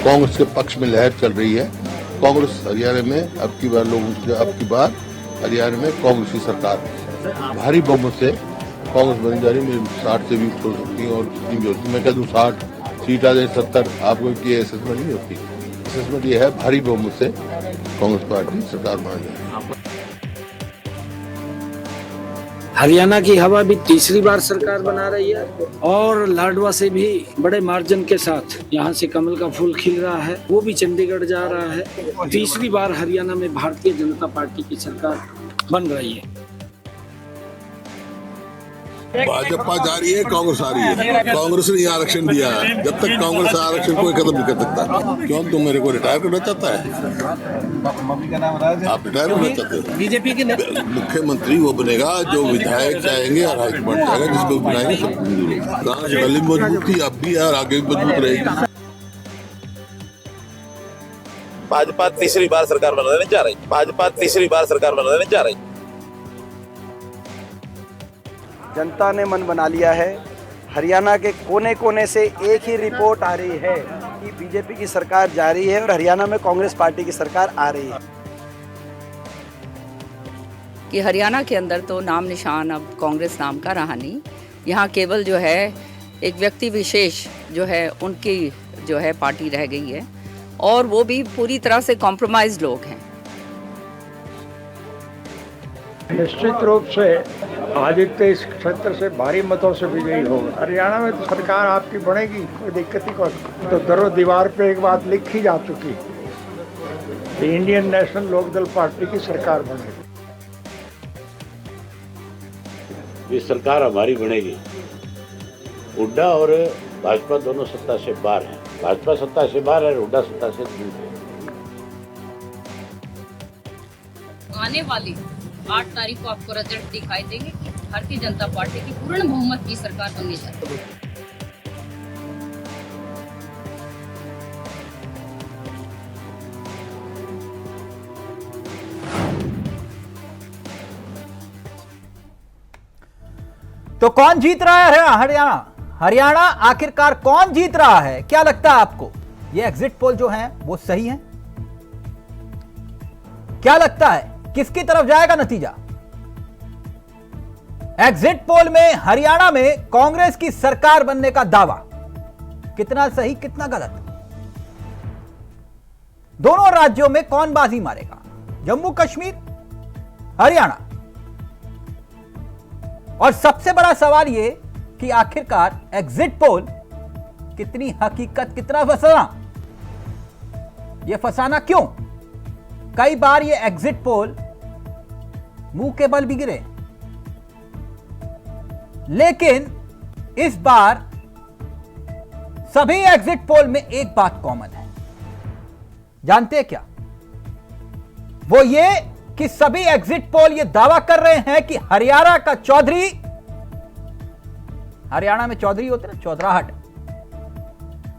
कांग्रेस के पक्ष में लहर चल रही है। कांग्रेस हरियाणा में अब की बार हरियाणा में कांग्रेस की सरकार भारी बहुमत से कांग्रेस बन जा रही है। 60 से भी हो सकती है और जितनी भी होती है, मैं कह दूं 60 सीट आ जाए 70, आपको की असेसमेंट नहीं होती। असेसमेंट ये है भारी बहुमत से कांग्रेस पार्टी सरकार बना जाए। हरियाणा की हवा भी तीसरी बार सरकार बना रही है और लाडवा से भी बड़े मार्जिन के साथ यहाँ से कमल का फूल खिल रहा है, वो भी चंडीगढ़ जा रहा है। तीसरी बार हरियाणा में भारतीय जनता पार्टी की सरकार बन रही है। भाजपा जा रही है, कांग्रेस आ रही है। कांग्रेस ने आरक्षण दिया है, जब तक कांग्रेस आरक्षण कोई खत्म नहीं कर सकता। क्यों तुम मेरे को रिटायर करना चाहता है? आप रिटायर करना चाहते हो? बीजेपी के मुख्यमंत्री वो बनेगा जो विधायक चाहेंगे और हाईकमांड चाहेगा, जिसको बनाएंगे सब मंजूर होगा। कहाँ पहले मजबूत थी, अब भी यार आगे भी मजबूत रहेगी। भाजपा तीसरी बार सरकार बनाने जा रही। भाजपा तीसरी बार सरकार बनाने जा रही। जनता ने मन बना लिया है। हरियाणा के कोने कोने से एक ही रिपोर्ट आ रही है कि बीजेपी की सरकार जा रही है और हरियाणा में कांग्रेस पार्टी की सरकार आ रही है। कि हरियाणा के अंदर तो नाम निशान अब कांग्रेस नाम का रहा नहीं। यहाँ केवल जो है एक व्यक्ति विशेष जो है उनकी जो है पार्टी रह गई है और वो भी पूरी तरह से कॉम्प्रोमाइज लोग हैं। निश्चित रूप से आदित्य इस क्षेत्र से भारी मतों से विजयी होगा। हरियाणा में तो सरकार आपकी बनेगी, कोई दिक्कत ही कोई। तो दरो दीवार पे एक बात लिखी जा चुकी है, इंडियन नेशनल लोकदल पार्टी की सरकार बनेगी। ये सरकार हमारी बनेगी। हुड्डा और भाजपा दोनों सत्ता से बाहर हैं। भाजपा सत्ता से बाहर है, हुड्डा सत्ता से दूर है। आने वाली 8 तारीख को आपको रिजल्ट दिखाई देंगे कि भारतीय जनता पार्टी की पूर्ण बहुमत की सरकार बनने जा रही है। तो कौन जीत रहा है हरियाणा आखिरकार कौन जीत रहा है? क्या लगता है आपको? ये एग्जिट पोल जो है वो सही है? क्या लगता है किसकी तरफ जाएगा नतीजा? एग्जिट पोल में हरियाणा में कांग्रेस की सरकार बनने का दावा कितना सही कितना गलत? दोनों राज्यों में कौन बाजी मारेगा? जम्मू कश्मीर, हरियाणा? और सबसे बड़ा सवाल यह कि आखिरकार एग्जिट पोल कितनी हकीकत, कितना फसाना? यह फसाना क्यों? कई बार ये एग्जिट पोल मुंह के बल भी गिरे, लेकिन इस बार सभी एग्जिट पोल में एक बात कॉमन है। जानते हैं क्या? वो ये कि सभी एग्जिट पोल ये दावा कर रहे हैं कि हरियाणा का चौधरी, हरियाणा में चौधरी होते ना, चौधराहट,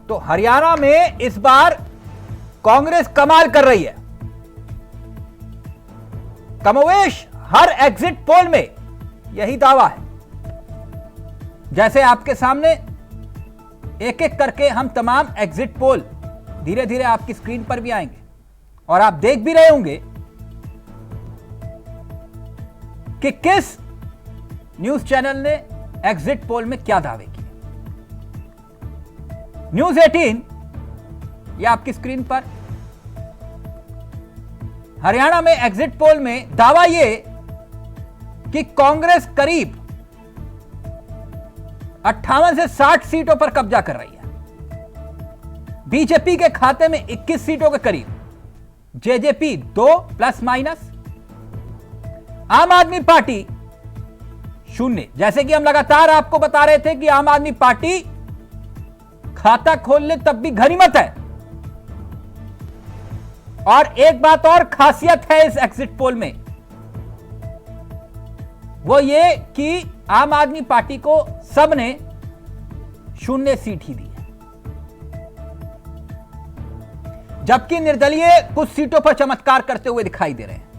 तो हरियाणा में इस बार कांग्रेस कमाल कर रही है। कमोवेश हर एग्जिट पोल में यही दावा है। जैसे आपके सामने एक एक करके हम तमाम एग्जिट पोल धीरे धीरे आपकी स्क्रीन पर भी आएंगे और आप देख भी रहे होंगे कि किस न्यूज चैनल ने एग्जिट पोल में क्या दावे किए। न्यूज 18 ये आपकी स्क्रीन पर। हरियाणा में एग्जिट पोल में दावा यह कि कांग्रेस करीब 58 से 60 सीटों पर कब्जा कर रही है। बीजेपी के खाते में 21 सीटों के करीब, जेजेपी 2 प्लस माइनस, आम आदमी पार्टी 0। जैसे कि हम लगातार आपको बता रहे थे कि आम आदमी पार्टी खाता खोल ले तब भी गनीमत है। और एक बात और खासियत है इस एग्जिट पोल में, वो ये कि आम आदमी पार्टी को सबने 0 सीट ही दी है, जबकि निर्दलीय कुछ सीटों पर चमत्कार करते हुए दिखाई दे रहे हैं।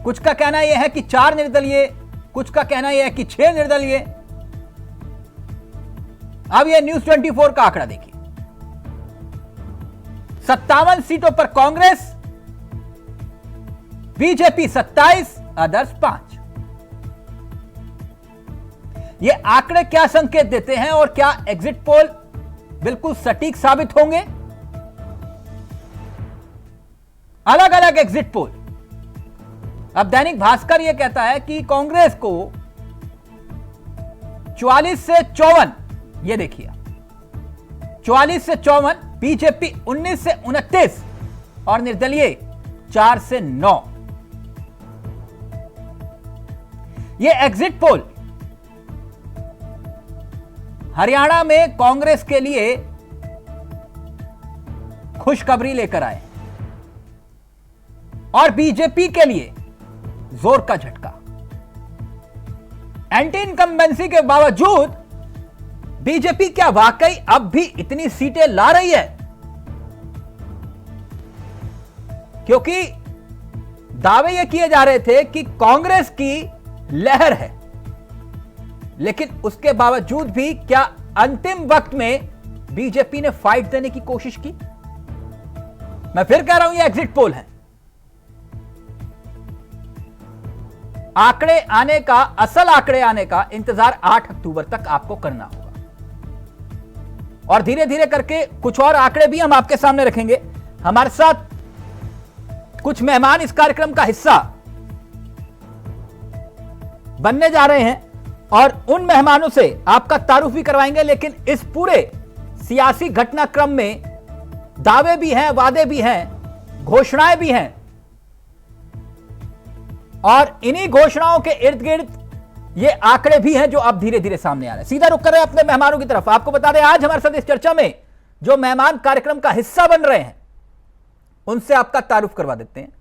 कुछ का कहना यह है कि 4 निर्दलीय, कुछ का कहना यह है कि 6 निर्दलीय। अब यह न्यूज 24 का आंकड़ा देखिए। 57 सीटों पर कांग्रेस, बीजेपी 27, अदर्स 5। ये आंकड़े क्या संकेत देते हैं और क्या एग्जिट पोल बिल्कुल सटीक साबित होंगे? अलग अलग एग्जिट पोल। अब दैनिक भास्कर यह कहता है कि कांग्रेस को 44 से 54, यह देखिए 44 से 54, बीजेपी 19 से 29 और निर्दलीय 4 से 9। यह एग्जिट पोल हरियाणा में कांग्रेस के लिए खुशखबरी लेकर आए और बीजेपी के लिए जोर का झटका। एंटी इनकम्बेंसी के बावजूद बीजेपी क्या वाकई अब भी इतनी सीटें ला रही है? क्योंकि दावे यह किए जा रहे थे कि कांग्रेस की लहर है, लेकिन उसके बावजूद भी क्या अंतिम वक्त में बीजेपी ने फाइट देने की कोशिश की? मैं फिर कह रहा हूं, यह एग्जिट पोल है। आंकड़े आने का, असल आंकड़े आने का इंतजार 8 अक्टूबर तक आपको करना होगा और धीरे धीरे करके कुछ और आंकड़े भी हम आपके सामने रखेंगे। हमारे साथ कुछ मेहमान इस कार्यक्रम का हिस्सा बनने जा रहे हैं और उन मेहमानों से आपका तारुफ भी करवाएंगे, लेकिन इस पूरे सियासी घटनाक्रम में दावे भी हैं, वादे भी हैं, घोषणाएं भी हैं और इन्हीं घोषणाओं के इर्द गिर्द ये आंकड़े भी हैं जो अब धीरे धीरे सामने आ रहे हैं। सीधा रुक कर रहे हैं अपने मेहमानों की तरफ। आपको बता दें, आज हमारे साथ इस चर्चा में जो मेहमान कार्यक्रम का हिस्सा बन रहे हैं उनसे आपका तारुफ करवा देते हैं।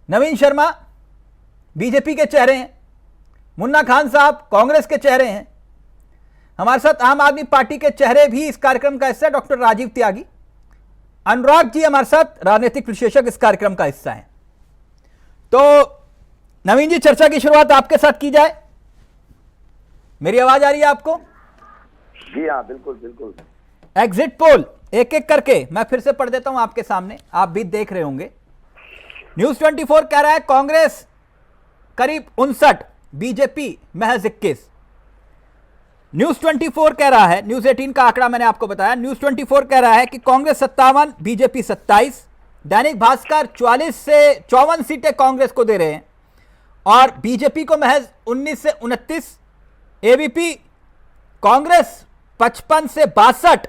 नवीन शर्मा बीजेपी के चेहरे हैं, मुन्ना खान साहब कांग्रेस के चेहरे हैं। हमारे साथ आम आदमी पार्टी के चेहरे भी इस कार्यक्रम का हिस्सा डॉक्टर राजीव त्यागी, अनुराग जी हमारे साथ राजनीतिक विश्लेषक इस कार्यक्रम का हिस्सा हैं। तो नवीन जी, चर्चा की शुरुआत आपके साथ की जाए। मेरी आवाज आ रही है आपको? जी हाँ, बिल्कुल बिल्कुल। एग्जिट पोल एक एक करके मैं फिर से पढ़ देता हूं आपके सामने, आप भी देख रहे होंगे। न्यूज 24 कह रहा है कांग्रेस करीब 59, बीजेपी महज 21। न्यूज 24 कह रहा है, न्यूज 18 का आंकड़ा मैंने आपको बताया, न्यूज 24 कह रहा है कि कांग्रेस 57, बीजेपी 27। दैनिक भास्कर 44 से 54 सीटें कांग्रेस को दे रहे हैं और बीजेपी को महज 19 से 29। एबीपी कांग्रेस 55 से 62,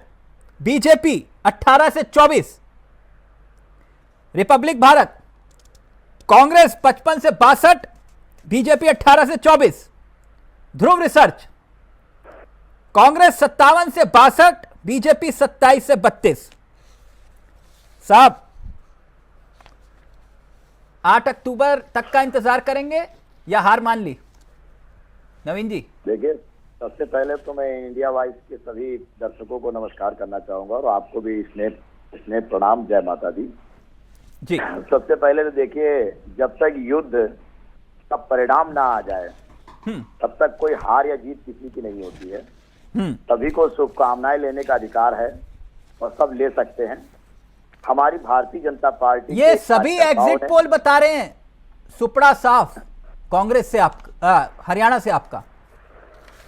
बीजेपी 18 से 24। रिपब्लिक भारत कांग्रेस 55 से 62, बीजेपी 18 से 24। ध्रुव रिसर्च कांग्रेस 57 से 62, बीजेपी 27 से 32। साहब 8 अक्टूबर तक का इंतजार करेंगे या हार मान ली? नवीन जी देखिए, सबसे पहले तो मैं इंडिया वाइज के सभी दर्शकों को नमस्कार करना चाहूंगा और आपको भी स्नेह प्रणाम, जय माता दी जी। सबसे पहले तो देखिए, जब तक युद्ध का परिणाम ना आ जाए तब तक कोई हार या जीत किसी की नहीं होती है। सभी को शुभकामनाएं लेने का अधिकार है और सब ले सकते हैं। हमारी भारतीय जनता पार्टी, ये सभी एग्जिट पोल बता रहे हैं सुपड़ा साफ कांग्रेस से आप, हरियाणा से आपका।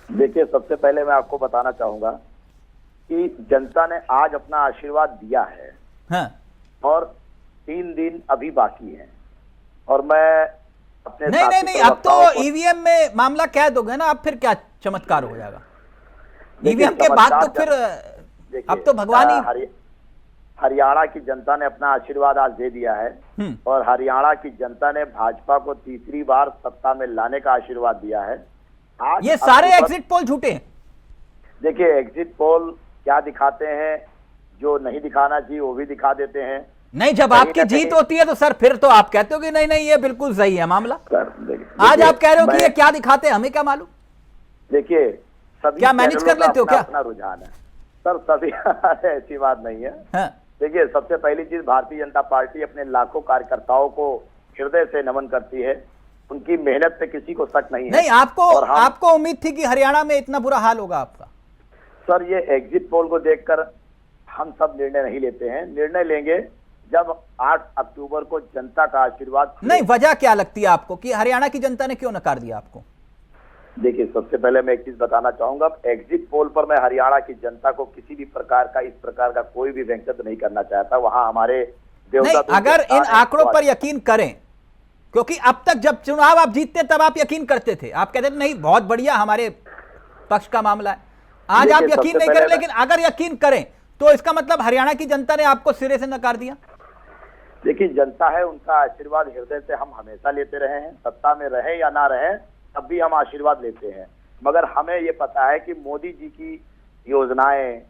देखिए, सबसे पहले मैं आपको बताना चाहूंगा कि जनता ने आज अपना आशीर्वाद दिया है। हाँ। और 3 दिन अभी बाकी है और मैं अपने नहीं, अब तो ईवीएम में मामला कह दोगे ना, अब फिर क्या चमत्कार हो जाएगा? ईवीएम के बाद तो फिर अब तो भगवान ही। हरियाणा की जनता ने अपना आशीर्वाद आज दे दिया है और हरियाणा की जनता ने भाजपा को तीसरी बार सत्ता में लाने का आशीर्वाद दिया है। आज ये सारे एग्जिट पोल झूठे हैं। देखिए, एग्जिट पोल क्या दिखाते हैं, जो नहीं दिखाना चाहिए वो भी दिखा देते हैं। नहीं, जब आपकी जीत होती है तो सर फिर तो आप कहते हो कि नहीं ये बिल्कुल सही है मामला। आज आप कह रहे हो कि ये क्या दिखाते हैं, हमें क्या मालूम? देखिए, सभी क्या मैनेज कर लेते हो क्या? अपना रुझान है सर, सभी ऐसी बात नहीं है। हाँ। देखिए, सबसे पहली चीज, भारतीय जनता पार्टी अपने लाखों कार्यकर्ताओं को हृदय से नमन करती है। उनकी मेहनत पे किसी को शक नहीं है। नहीं, आपको उम्मीद थी कि हरियाणा में इतना बुरा हाल होगा आपका? सर, ये एग्जिट पोल को देखकर हम सब निर्णय नहीं लेते हैं। निर्णय लेंगे जब 8 अक्टूबर को जनता का आशीर्वाद। नहीं, वजह क्या लगती है आपको कि हरियाणा की जनता ने क्यों नकार दिया आपको? देखिए, सबसे पहले मैं एक चीज बताना चाहूंगा, एग्जिट पोल पर मैं हरियाणा की जनता को किसी भी प्रकार का इस प्रकार का कोई भी व्यंग्य नहीं करना चाहता। वहां हमारे नहीं, अगर इन आंकड़ों पर यकीन करें, क्योंकि अब तक जब चुनाव आप जीतते तब आप यकीन करते थे, आप कहते थे नहीं बहुत बढ़िया हमारे पक्ष का मामला है। आज आप यकीन नहीं करें, लेकिन अगर यकीन करें तो इसका मतलब हरियाणा की जनता ने आपको सिरे से नकार दिया। देखिए, जनता है, उनका आशीर्वाद हृदय से हम हमेशा लेते रहे हैं, सत्ता में रहे या ना रहे तब भी हम आशीर्वाद लेते हैं। मगर हमें ये पता है कि मोदी जी की योजनाएं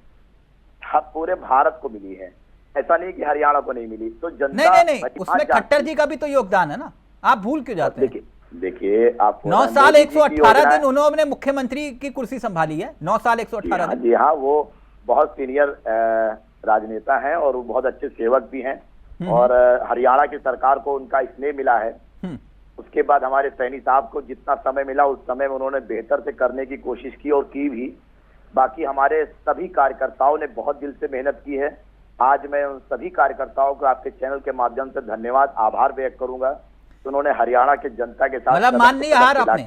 पूरे भारत को मिली है, ऐसा नहीं कि हरियाणा को नहीं मिली। तो जनता नहीं, उसमें खट्टर जी का भी तो योगदान है ना, आप भूल क्यों जाते हैं? देखिए, आप 9 साल 118 दिन उन्होंने मुख्यमंत्री की कुर्सी संभाली है। 9 साल 118 दिन। जी हाँ, वो बहुत सीनियर राजनेता हैं और वो बहुत अच्छे सेवक भी हैं और हरियाणा की सरकार को उनका स्नेह मिला है। उसके बाद हमारे सैनी साहब को जितना समय मिला उस समय में उन्होंने बेहतर से करने की कोशिश की और की भी। बाकी हमारे सभी कार्यकर्ताओं ने बहुत दिल से मेहनत की है। आज मैं उन सभी कार्यकर्ताओं को आपके चैनल के माध्यम से धन्यवाद, आभार व्यक्त करूंगा। उन्होंने हरियाणा के जनता के साथ मतलब माननीय हार आपने।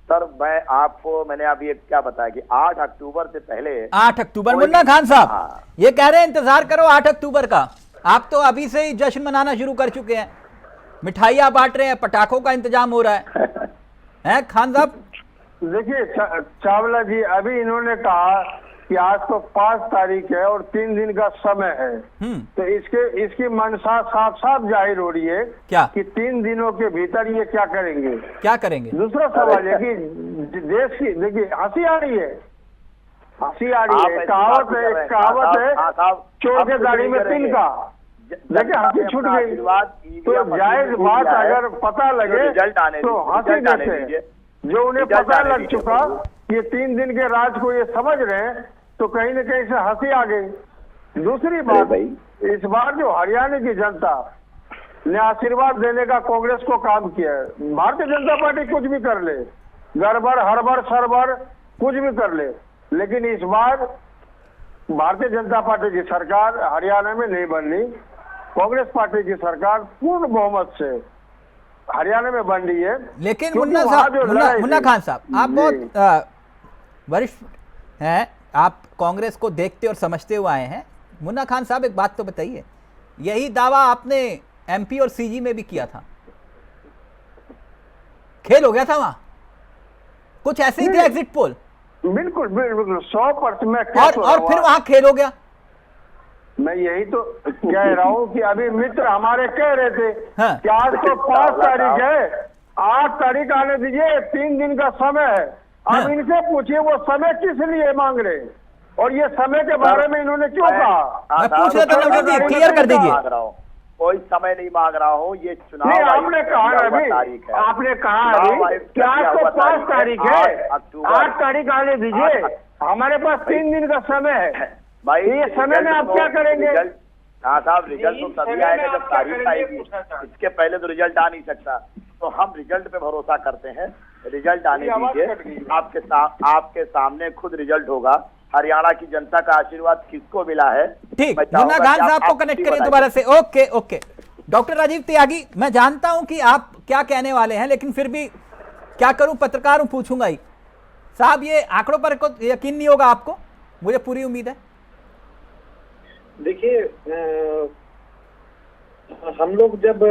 सर, मैंने अभी क्या बताया कि 8 अक्टूबर से पहले 8 अक्टूबर मुन्ना खान साहब ये कह रहे हैं इंतजार करो 8 अक्टूबर का। आप तो अभी से ही जश्न मनाना शुरू कर चुके हैं, मिठाइयां बांट रहे हैं, पटाखों का इंतजाम हो रहा है खान साहब? देखिए चावला जी, अभी इन्होंने कहा कि आज तो 5 तारीख है और 3 दिन का समय है, तो इसकी मंशा साफ साफ जाहिर हो रही है क्या कि 3 दिनों के भीतर ये क्या करेंगे। दूसरा सवाल है कि देश की, देखिए हंसी आ रही है, कहावत है चोर के दाढ़ी में तिल का। देखिए हंसी छूट गई, तो जायज बात अगर पता लगे तो हंसी देते हैं। जो उन्हें पता लग चुका ये 3 दिन के राज को ये समझ रहे हैं, तो कहीं न कहीं से हंसी आ गई। दूसरी बात, इस बार जो हरियाणा की जनता ने आशीर्वाद देने का कांग्रेस को काम किया है, भारतीय जनता पार्टी कुछ भी कर ले, गड़बड़ हड़बड़ सरबड़ कुछ भी कर ले, लेकिन इस बार भारतीय जनता पार्टी की सरकार हरियाणा में नहीं बननी। कांग्रेस पार्टी की सरकार पूर्ण बहुमत से हरियाणा में बन रही है। लेकिन मुन्ना खान साहब, आप बहुत वरिष्ठ हैं, आप कांग्रेस को देखते और समझते हुए आए हैं। मुन्ना खान साहब एक बात तो बताइए, यही दावा आपने एमपी और सीजी में भी किया था, खेल हो गया था वहां, कुछ ऐसे ही थे एग्जिट पोल। बिल्कुल 100% और फिर वहां खेल हो गया। मैं यही तो कह रहा हूँ कि अभी मित्र हमारे कह रहे थे कि आज तो 5 तारीख है, 8 तारीख आने दीजिए, 3 दिन का समय है। अब इनसे पूछिए वो समय किस लिए मांग रहे हैं और ये समय के बारे में इन्होंने क्यों कहा? मैं पूछ रहा था, क्लियर कर दीजिए। कोई समय नहीं मांग रहा हूँ, ये चुनाव नहीं, आपने कहा अभी, आपने कहा अभी कि आज तो 5 तारीख है, 8 तारीख आने दीजिए, हमारे पास 3 दिन का समय है भाई। ये समय में आप क्या करेंगे? हाँ साहब, रिजल्ट तो तभी आएगा जब तारीख आएगी, इसके पहले तो रिजल्ट आ नहीं सकता। तो हम रिजल्ट पे भरोसा करते हैं, रिजल्ट आने दीजिए, आपके सामने खुद रिजल्ट होगा। हरियाणा की जनता का आशीर्वाद किसको मिला है? ठीक, मुन्ना खान साहब को कनेक्ट करें दोबारा से। ओके। डॉक्टर राजीव त्यागी, मैं जानता हूं कि आप क्या कहने वाले हैं, लेकिन फिर भी क्या करूं, पत्रकार हूं, पूछूंगा ही। साहब, ये आंकड़ों पर यकीन नहीं होगा आपको, मुझे पूरी उम्मीद है। देखिए, हम लोग जब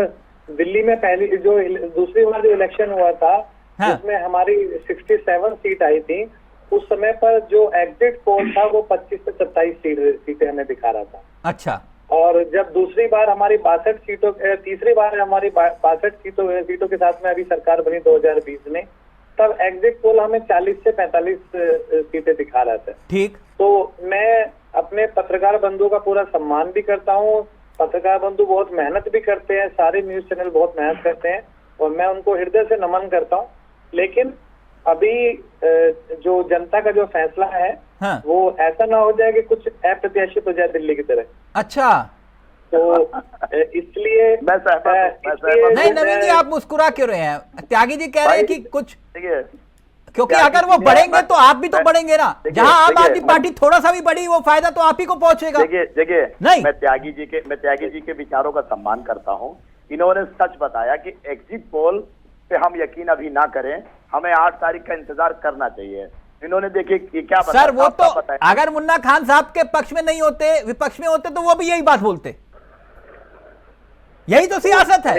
दिल्ली में पहली दूसरी बार जो इलेक्शन हुआ था, उसमें हमारी 67 सीट आई थी, उस समय पर जो एग्जिट पोल था वो 25 से 27 सीटें हमें दिखा रहा था। अच्छा। और जब दूसरी बार हमारी 62 सीटों, तीसरी बार हमारी 62 सीटों के साथ में अभी सरकार बनी 2020 में, तब एग्जिट पोल हमें 40 से 45 सीटें दिखा रहा था। ठीक। तो मैं अपने पत्रकार बंधु का पूरा सम्मान भी करता हूँ, पत्रकार बंधु बहुत मेहनत भी करते हैं, सारे न्यूज चैनल बहुत मेहनत करते हैं और मैं उनको हृदय से नमन करता हूँ। लेकिन अभी जो जनता का जो फैसला है, वो ऐसा ना हो जाए कि कुछ अप्रत्याशित हो जाए दिल्ली की तरह। अच्छा, तो इसलिए नहीं नवीन जी, आप मुस्कुरा क्यों रहे हैं? त्यागी जी कह रहे हैं कि कुछ क्योंकि अगर वो बढ़ेंगे तो आप भी तो बढ़ेंगे ना। जहां आम आदमी पार्टी थोड़ा सा भी बढ़ी, वो फायदा तो आप ही को पहुंचेगा। देखिए नहीं, मैं त्यागी जी के विचारों का सम्मान करता हूं। इन्होंने सच बताया कि एग्जिट पोल पे हम यकीन अभी ना करें, हमें 8 तारीख का इंतजार करना चाहिए। इन्होंने देखिए क्या बताया। सर वो तो अगर मुन्ना खान साहब के पक्ष में नहीं होते, विपक्ष में होते, तो वो भी यही बात बोलते। यही तो सियासत है।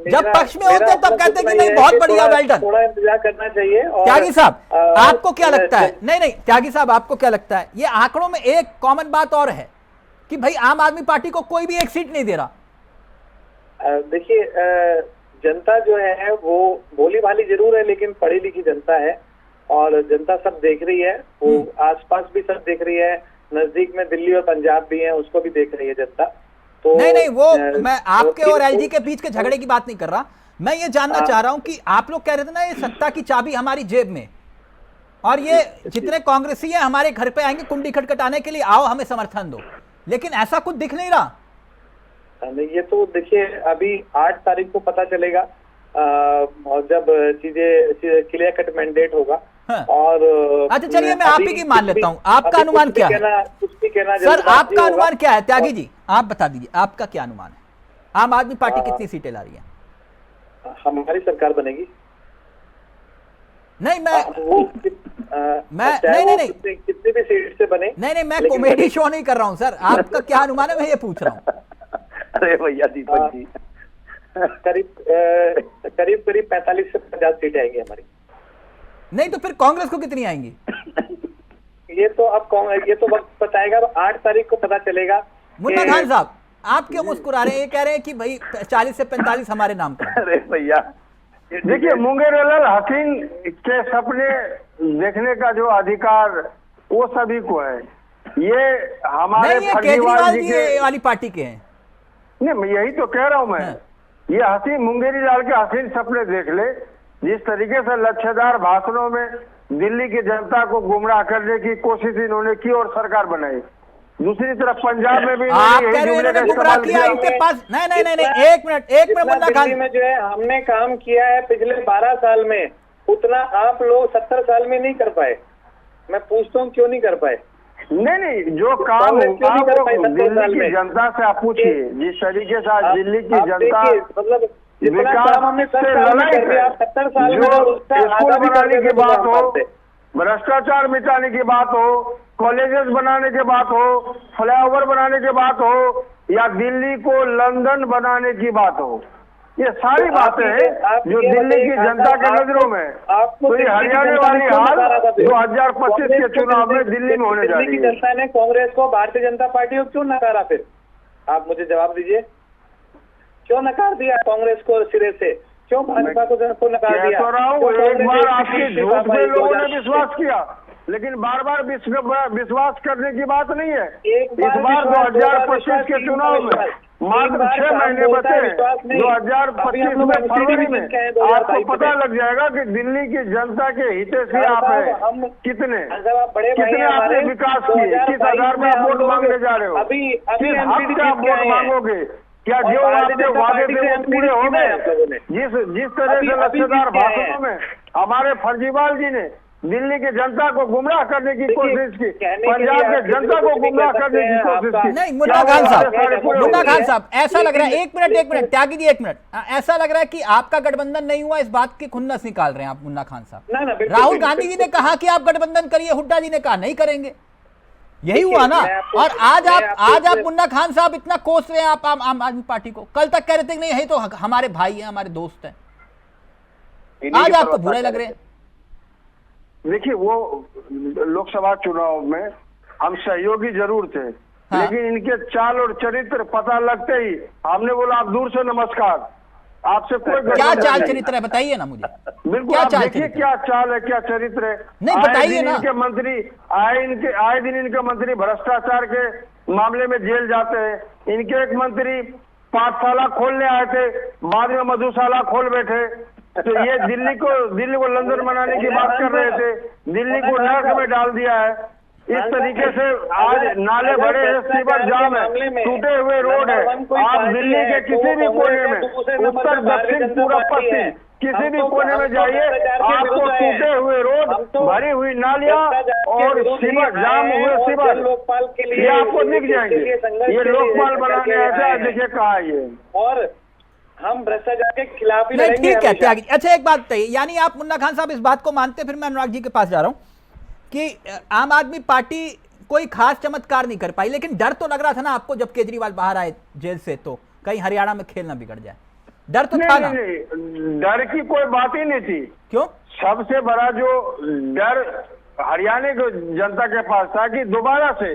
जब पक्ष में होते तब कहते कि नहीं बहुत बढ़िया, वेल डन। थोड़ा इंतजार करना चाहिए। त्यागी साहब आपको क्या लगता है? नहीं त्यागी साहब आपको क्या लगता है? ये आंकड़ों में एक कॉमन बात और है कि भाई आम आदमी पार्टी को कोई भी एक सीट नहीं दे रहा। देखिए जनता जो है वो भोली भाली जरूर है, लेकिन पढ़ी लिखी जनता है और जनता सब देख रही है। वो आसपास भी सब देख रही है, नजदीक में दिल्ली और पंजाब भी है, उसको भी देख रही है जनता। तो नहीं वो मैं आपके और एलजी के बीच के झगड़े की बात नहीं कर रहा। मैं ये जानना चाह रहा हूं कि आप लोग कह रहे थे ना ये सत्ता की चाबी हमारी जेब में, और ये जितने कांग्रेसी हैं हमारे घर पे आएंगे कुंडी खटखटाने के लिए, आओ हमें समर्थन दो, लेकिन ऐसा कुछ दिख नहीं रहा। ये तो देखिए अभी 8 तारीख को पता चलेगा, और जब चीजें क्लियर कट मैंडेट होगा। हाँ। और अच्छा चलिए मैं आप ही की मान लेता हूं। आपका अनुमान क्या है सर? आपका अनुमान क्या है त्यागी जी? आप बता दीजिए आपका क्या अनुमान है? आम आदमी पार्टी कितनी सीटें ला रही है? हमारी सरकार बनेगी। नहीं मैं नहीं कितनी भी सीट से बने। नहीं मैं कॉमेडी शो नहीं कर रहा हूं सर। आपका क्या अनुमान है मैं ये पूछ रहा हूं। अरे भैया दीपक जी, करीब 45 से 50 सीटें आएंगी हमारी। नहीं तो फिर कांग्रेस को कितनी आएंगी? ये तो वक्त बताएगा। 8 तारीख को पता चलेगा। मुन्ना खान साहब आप क्यों मुस्कुरा रहे हैं? ये कह रहे हैं कि भाई 40 से 45 हमारे नाम पर। अरे भैया देखिए मुंगेरलाल हसीन के सपने देखने का जो अधिकार वो सभी को है। ये हमारे केजरीवाल जी वाली पार्टी के हैं। नहीं मैं यही तो कह रहा हूं मैं। ये हसीन मुंगेरीलाल के हसीन सपने देख ले, जिस तरीके से लच्छेदार भाषणों में दिल्ली की जनता को गुमराह करने की कोशिश इन्होंने की और सरकार बनाई। दूसरी तरफ पंजाब में भी आप कह रहे हैं गुमराह किया इनके पास। नहीं एक मिनट मुन्ना खान में जो है हमने काम किया है पिछले 12 साल में, उतना आप लोग 70 साल में नहीं कर पाए। मैं पूछता हूँ क्यों नहीं कर पाए? नहीं जो काम होगा वो दिल्ली की जनता से आप पूछिए। जिस तरीके से आज दिल्ली की जनता मतलब विकास से लड़ाई कर, 70 साल जो स्कूल बनाने की बात हो, भ्रष्टाचार मिटाने की बात हो, कॉलेजेस बनाने की बात हो, फ्लाईओवर बनाने की बात हो, या दिल्ली को लंदन बनाने की बात हो, ये सारी बातें हैं जो दिल्ली की जनता के नजरों में। तो ये हरियाणा वाली हाल 2025 के चुनाव में दिल्ली में होने जा रही है। दिल्ली की जनता ने कांग्रेस को, भारतीय जनता पार्टी को क्यों नकारा? फिर आप मुझे जवाब दीजिए, क्यों नकार दिया कांग्रेस को सिरे से? क्यों भाजपा को नकार दिया? एक बार आपके झूठ में लोगों ने विश्वास किया, लेकिन बार बार विश्वास करने की बात नहीं है। इस बार 2025 के चुनाव में मात्र 6 महीने बचे। 2025 में फरवरी में आपको पता लग जाएगा कि दिल्ली की जनता के हितैषी आप हैं। कितने आपने विकास किए, किस आधार में आप वोट मांगने जा रहे हो, किस हक से आप वोट मांगोगे? क्या जो आपके वादे थे वो पूरे हो गए? जिस तरह से लच्छेदार भाषणों में हमारे फर्जीवाल जी ने दिल्ली की जनता को गुमराह करने की कोशिश की, पंजाब के जनता को गुमराह करने की कोशिश की। नहीं मुन्ना खान साहब ऐसा लग रहा है, एक मिनट त्यागी जी, एक मिनट, ऐसा लग रहा है कि आपका गठबंधन नहीं हुआ, इस बात की खुन्नस निकाल रहे हैं आप मुन्ना खान साहब। राहुल गांधी जी ने कहा कि आप गठबंधन करिए, हुड्डा जी ने कहा नहीं करेंगे, यही हुआ ना। और आज आप मुन्ना खान साहब इतना कोस रहे हैं आप आम आदमी पार्टी को। कल तक कह रहे थे कि नहीं यही तो हमारे भाई हैं, हमारे दोस्त हैं, आज आपको बुरे लग रहे हैं। देखिए वो लोकसभा चुनाव में हम सहयोगी जरूर थे, लेकिन इनके चाल और चरित्र पता लगते ही हमने बोला आप दूर से नमस्कार, आपसे कोई क्या चाल चरित्र है बताइए ना मुझे। बिल्कुल आप देखिए क्या चाल है, क्या चरित्र है। नहीं बताइए ना। इनके मंत्री आए दिन इनके मंत्री भ्रष्टाचार के मामले में जेल जाते हैं। इनके एक मंत्री पाठशाला खोलने आए थे, बाद में मधुशाला खोल बैठे। तो ये दिल्ली को लंदन बनाने की बात कर रहे थे, दिल्ली को नर्क में डाल दिया है। इस तरीके से आज नाले बड़े हैं, सीवर जाम है, टूटे हुए रोड है। आप दिल्ली के किसी भी कोने में, उत्तर दक्षिण पूरा पश्चिम किसी भी कोने में जाइए, आपको टूटे हुए रोड, भरी हुई नालियां और सीवर जाम हुए सीवर, लोकपाल के लिए ये आपको दिख जाएंगे। ये लोकपाल बनाने ऐसा देखिए कहा ये, और हम भ्रष्टाचार के खिलाफ ही नहीं, लड़ेंगे ठीक है हमेशा। त्यागी। अच्छा, एक बात बताइए, यानी आप मुन्ना खान साहब इस बात को मानते हैं, फिर मैं अनुराग जी के पास जा रहा हूं, कि आम आदमी पार्टी कोई खास चमत्कार नहीं कर पाई, लेकिन डर तो लग रहा था ना आपको जब केजरीवाल बाहर आए जेल से, तो कहीं हरियाणा में खेल ना बिगड़ जाए, डर तो था ना? नहीं, डर की कोई बात ही नहीं थी। क्यों? सबसे बड़ा जो डर हरियाणा की जनता के पास था कि दोबारा से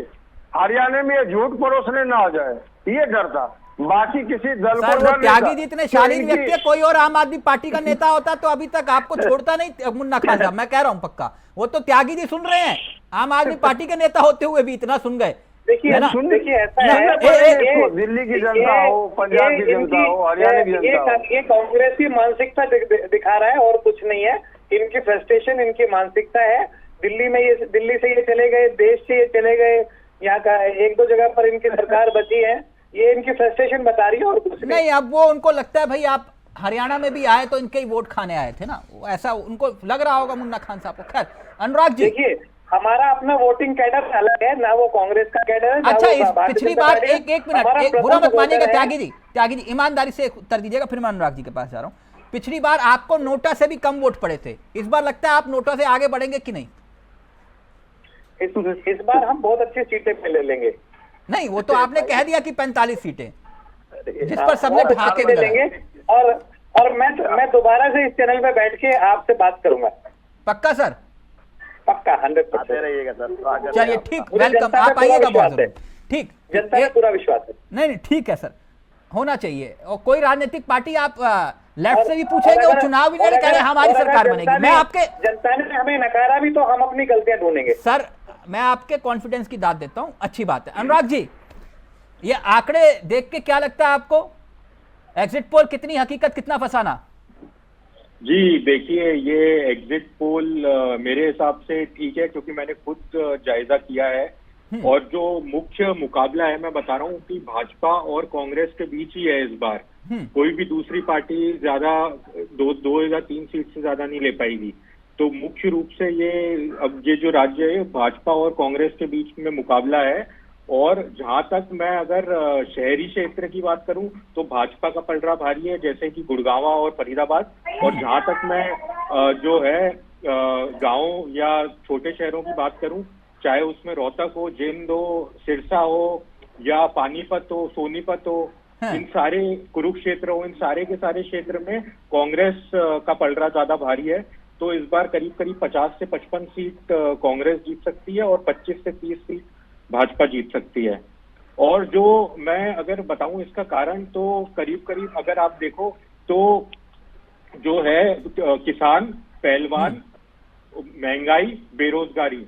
हरियाणा में ये झूठ परोसने ना आ जाए, ये डर था। बाकी किसी दल को सर, वो डर नहीं त्यागी था। जी इतने शालीन व्यक्ति है, कोई और आम आदमी पार्टी का नेता होता तो अभी तक आपको छोड़ता नहीं मुन्ना खान साहब, मैं कह रहा हूं पक्का। वो तो त्यागी जी सुन रहे हैं, आम आदमी पार्टी के नेता होते हुए भी इतना सुन गए। देखिए है ना? देखिए ऐसा नहीं, है, दिल्ली की जनता हो, पंजाब की जनता हो, हरियाणा की जनता हो, ये कांग्रेस की मानसिकता दिखा रहा है और कुछ नहीं है। इनकी फ्रस्ट्रेशन, इनकी मानसिकता है। दिल्ली में ये, दिल्ली से ये चले गए, देश से ये चले गए, यहाँ का एक दो जगह पर इनकी सरकार बची है, ये इनकी फ्रस्ट्रेशन बता रही है और कुछ नहीं। अब वो उनको लगता है भाई आप हरियाणा में भी आए तो इनके ही वोट खाने आए थे ना, ऐसा उनको लग रहा होगा मुन्ना खान साहब को। खैर अनुराग जी, देखिए हमारा अपना वोटिंग कैडर अलग है ना, वो कांग्रेस का कैडर है। अच्छा, इस पिछली बार एक मिनट, एक बुरा मत मानिएगा त्यागी जी, ईमानदारी से एक उत्तर दीजिएगा, फिर मैं अनुराग जी के पास जा रहा हूँ। पिछली बार आपको नोटा से भी कम वोट पड़े थे, इस बार लगता है आप नोटा से आगे बढ़ेंगे कि नहीं? इस बार हम बहुत अच्छी सीटें पे ले लेंगे। नहीं, वो तो आपने कह दिया कि 45 सीटें, जिस पर सबने ढाके ले लेंगे। और मैं दोबारा से इस चैनल पे बैठ के आपसे बात करूंगा। पक्का सर? पक्का 100% रहिएगा सर। चलिए ठीक, वेलकम, आप आइएगा बहुत जरूर। ठीक, जनता का पूरा विश्वास है। नहीं ठीक है सर, होना चाहिए। और कोई राजनीतिक पार्टी आप लेफ्ट से भी पूछेंगे, वो चुनाव भी नहीं कह रहे हमारी सरकार बनेगी। मैं आपके, जनता ने हमें नकारा भी तो हम अपनी गलतियां ढूंढेंगे। सर मैं आपके कॉन्फिडेंस की दाद देता हूं, अच्छी बात है। अनुराग जी, ये आंकड़े देख के क्या लगता है आपको, एग्जिट पोल कितनी हकीकत कितना फसाना? जी देखिए, ये एग्जिट पोल मेरे हिसाब से ठीक है, क्योंकि मैंने खुद जायजा किया है। और जो मुख्य मुकाबला है, मैं बता रहा हूँ कि भाजपा और कांग्रेस के बीच ही है इस बार। कोई भी दूसरी पार्टी ज्यादा दो या तीन सीट से ज्यादा नहीं ले पाएगी। तो मुख्य रूप से ये जो राज्य है, भाजपा और कांग्रेस के बीच में मुकाबला है। और जहां तक मैं अगर शहरी क्षेत्र की बात करूं तो भाजपा का पलड़ा भारी है, जैसे कि गुड़गांव और फरीदाबाद। और जहां तक मैं जो है गांव या छोटे शहरों की बात करूं, चाहे उसमें रोहतक हो, जिंद हो, सिरसा हो या पानीपत हो, सोनीपत हो, इन सारे, कुरुक्षेत्र हो, इन सारे के सारे क्षेत्र में कांग्रेस का पलड़ा ज्यादा भारी है। तो इस बार करीब करीब 50 से 55 सीट कांग्रेस जीत सकती है और 25 से 30 सीट भाजपा जीत सकती है। और जो मैं अगर बताऊं इसका कारण, तो करीब करीब अगर आप देखो तो जो है किसान, पहलवान, महंगाई, बेरोजगारी,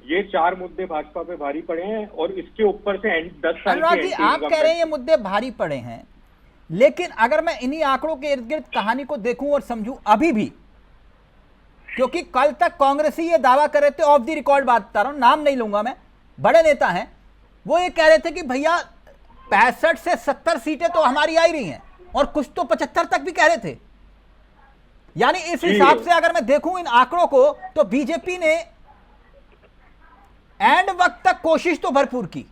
ये 4 मुद्दे भाजपा पे भारी पड़े हैं। और इसके ऊपर से 10 साल अनुराग जी, आप कह रहे हैं ये मुद्दे भारी पड़े हैं, लेकिन अगर मैं इन्हीं आंकड़ों के इर्द गिर्द कहानी को देखूं और समझूं अभी भी, क्योंकि कल तक कांग्रेसी ये दावा कर रहे थे, ऑफ द रिकॉर्ड बात बता रहा हूं, नाम नहीं लूंगा मैं, बड़े नेता हैं, वो ये कह रहे थे कि भैया 65 से 70 सीटें तो हमारी आ ही रही हैं, और कुछ तो 75 तक भी कह रहे थे। यानी इस हिसाब से अगर मैं देखूं इन आंकड़ों को, तो बीजेपी ने एंड वक्त तक कोशिश तो भरपूर की।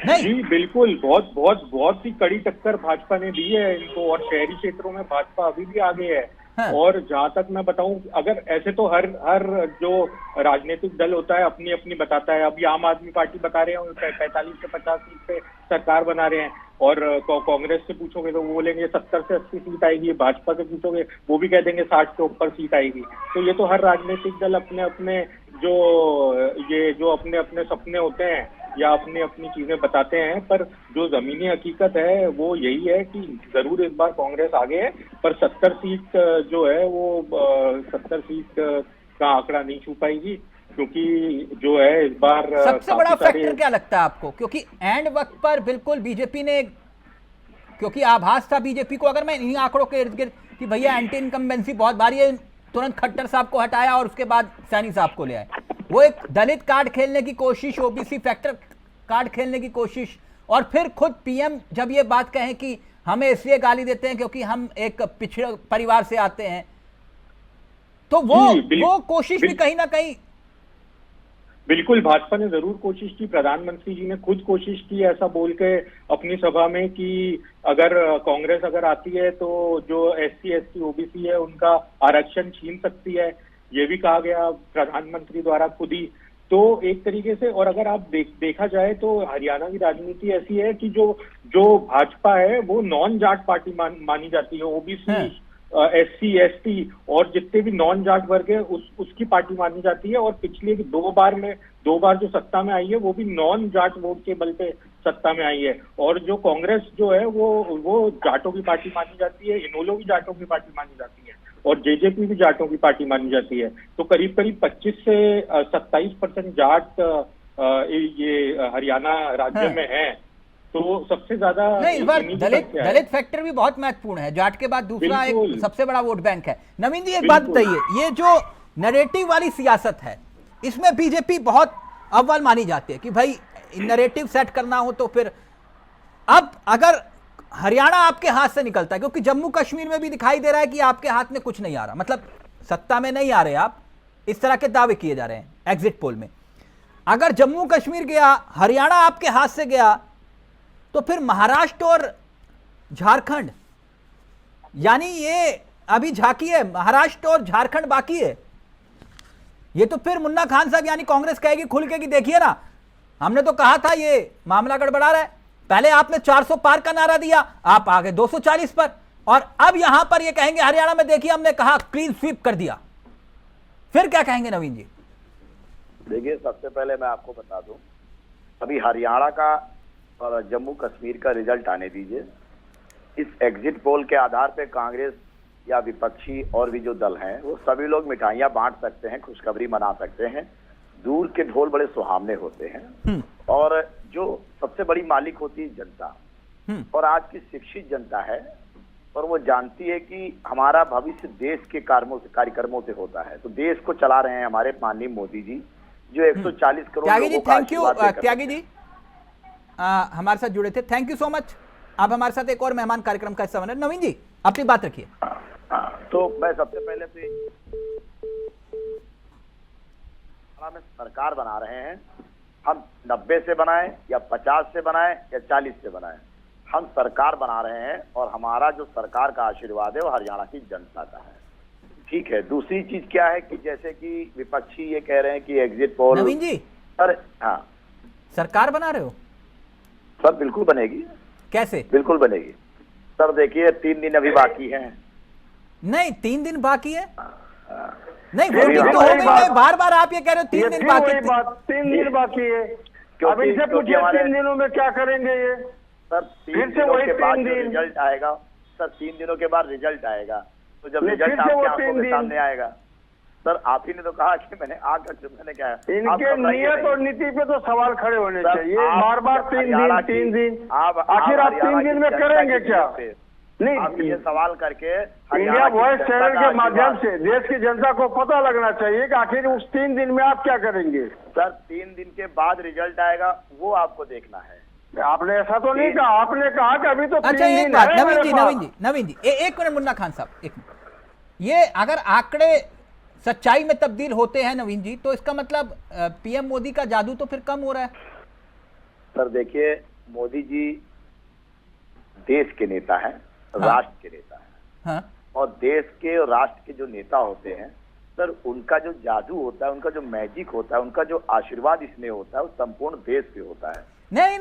नहीं जी बिल्कुल, बहुत ही कड़ी टक्कर भाजपा ने दी है इनको। और शहरी क्षेत्रों में भाजपा अभी भी आगे है। और जहां तक मैं बताऊं, अगर ऐसे तो हर जो राजनीतिक दल होता है अपनी अपनी बताता है। अभी आम आदमी पार्टी बता रहे हैं 45 से 50 सीट पे सरकार बना रहे हैं, और कांग्रेस से पूछोगे तो वो बोलेंगे 70 से 80 सीट आएगी, भाजपा से पूछोगे वो भी कह देंगे 60 के ऊपर सीट आएगी। तो ये तो हर राजनीतिक दल अपने अपने जो अपने अपने सपने होते हैं या अपनी अपनी चीजें बताते हैं, पर जो जमीनी हकीकत है वो यही है कि जरूर इस बार कांग्रेस आगे है, पर 70 सीट जो है वो 70 सीट का आंकड़ा नहीं छू पाएगी, क्योंकि जो है इस बार सबसे बड़ा फैक्टर क्या लगता है आपको? क्योंकि एंड वक्त पर बिल्कुल बीजेपी ने, क्योंकि आभास था बीजेपी को, अगर मैं इन्हीं आंकड़ों के इर्द गिर्द कि भैया एंटी इनकम्बेंसी बहुत भारी है, तुरंत खट्टर साहब को हटाया और उसके बाद सैनी साहब को ले आए। वो एक दलित कार्ड खेलने की कोशिश, ओबीसी फैक्टर कार्ड खेलने की कोशिश, और फिर खुद पीएम जब ये बात कहें कि हमें इसलिए गाली देते हैं क्योंकि हम एक पिछड़े परिवार से आते हैं, तो वो कोशिश भी कहीं ना कहीं। बिल्कुल, भाजपा ने जरूर कोशिश की, प्रधानमंत्री जी ने खुद कोशिश की ऐसा बोल के अपनी सभा में कि अगर कांग्रेस अगर आती है तो जो SC ST OBC है उनका आरक्षण छीन सकती है, ये भी कहा गया प्रधानमंत्री द्वारा खुद ही। तो एक तरीके से, और अगर आप देखा जाए तो हरियाणा की राजनीति ऐसी है कि जो भाजपा है वो नॉन जाट पार्टी मानी जाती है, OBC SC ST और जितने भी नॉन जाट वर्ग है उसकी पार्टी मानी जाती है। और पिछले दो बार जो सत्ता में आई है वो भी नॉन जाट वोट के बल पे सत्ता में आई है। और जो कांग्रेस जो है वो जाटों की पार्टी मानी जाती है, इनेलो भी जाटों की पार्टी मानी जाती है और JJP भी जाटों की पार्टी मानी जाती है। तो करीब 25 से 27% जाट ये हरियाणा राज्य में है। तो सबसे ज्यादा नहीं, इस बार दलित फैक्टर भी बहुत महत्वपूर्ण है, जाट के बाद दूसरा एक सबसे बड़ा वोट बैंक है। नवीन जी एक बात बताइए, ये जो नैरेटिव वाली सियासत है इसमें बीजेपी बहुत अव्वल मानी जाती है कि भाई नैरेटिव सेट करना हो तो फिर अब अगर हरियाणा आपके हाथ से निकलता है, क्योंकि जम्मू कश्मीर में भी दिखाई दे रहा है कि आपके हाथ में कुछ नहीं आ रहा, मतलब सत्ता में नहीं आ रहे आप, इस तरह के दावे किए जा रहे हैं एग्जिट पोल में। अगर जम्मू कश्मीर गया, हरियाणा आपके हाथ से गया, तो फिर महाराष्ट्र और झारखंड, यानी ये अभी झांकी है, महाराष्ट्र और झारखंड बाकी है। ये तो फिर मुन्ना खान साहब यानी कांग्रेस कहेगी खुल के कि देखिए ना, हमने तो कहा था ये मामला गड़बड़ा रहा है, पहले आपने 400 पार का नारा दिया, आप आ गए 240 पर, और अब यहां पर ये कहेंगे हरियाणा में देखिए हमने कहा क्लीन स्वीप कर दिया। फिर क्या कहेंगे नवीन जी? देखिए, सबसे पहले मैं आपको बता दूं, अभी हरियाणा का और जम्मू कश्मीर का रिजल्ट आने दीजिए। इस एग्जिट पोल के आधार पे कांग्रेस या विपक्षी और भी जो दल हैं वो सभी लोग मिठाइयां बांट सकते हैं, खुशखबरी मना सकते हैं, दूर के ढोल बड़े सुहावने होते हैं। और जो सबसे बड़ी मालिक होती है जनता, और आज की शिक्षित जनता है, और वो जानती है कि हमारा भविष्य देश के कार्यक्रमों से होता है। तो देश को चला रहे हैं हमारे माननीय मोदी जी, जो 140 करोड़ लोगों का थैंक यू त्यागी जी हमारे साथ जुड़े थे, थैंक यू सो मच। आप हमारे साथ एक और मेहमान कार्यक्रम का हिस्सा बने। नवीन जी अपनी बात रखिए। तो मैं सबसे पहले में सरकार बना रहे हैं, हम 90 से बनाएं या 50 से बनाएं या 40 से बनाएं, हम सरकार बना रहे हैं और हमारा जो सरकार का आशीर्वाद है वो हरियाणा की जनता का है। ठीक है, दूसरी चीज क्या है कि जैसे कि विपक्षी ये कह रहे हैं कि एग्जिट पोल। नवीन जी सर, हाँ, सरकार बना रहे हो? सर बिल्कुल बनेगी। कैसे? बिल्कुल बनेगी सर। देखिए 3 दिन अभी बाकी हैं। नहीं 3 दिन बाकी है, नहीं वोटिंग तो हो गई है, बार बार आप ये कह रहे हो 3 दिन बाकी। 3 दिन बाकी है, अब इनसे पूछिए 3 दिनों में क्या करेंगे ये? सर 3 दिनों के बाद जो रिजल्ट आएगा, सर 3 दिनों के बाद रिजल्ट आएगा, तो जब रिजल्ट आपके आंखों के सामने आएगा, सर आप ही ने तो कहा कि मैंने मैंने क्या इनके नियत और नीति पे तो सवाल खड़े होने चाहिए। बार बार 3 दिन आखिर आप 3 दिन में करेंगे क्या? नहीं, आप ये सवाल करके इंडिया वॉइस चैनल के माध्यम से देश की जनता को पता लगना चाहिए कि आखिर उस 3 दिन में आप क्या करेंगे। सर 3 दिन के बाद रिजल्ट आएगा, वो आपको देखना है। आपने ऐसा तो नहीं कहा, आपने कहा कि अभी तो अच्छा एक बात नवीन जी एक मिनट मुन्ना खान साहब, एक मिनट, ये अगर आंकड़े सच्चाई में तब्दील होते हैं नवीन जी, तो इसका मतलब पीएम मोदी का जादू तो फिर कम हो रहा है। सर देखिए, मोदी जी देश के नेता हैं, राष्ट्र के नेता हैं। हाँ। और देश के और राष्ट्र के जो नेता होते हैं सर, उनका जो जादू होता है, उनका जो मैजिक होता है, उनका जो आशीर्वाद इसमें होता है, वो संपूर्ण देश पे होता है। नहीं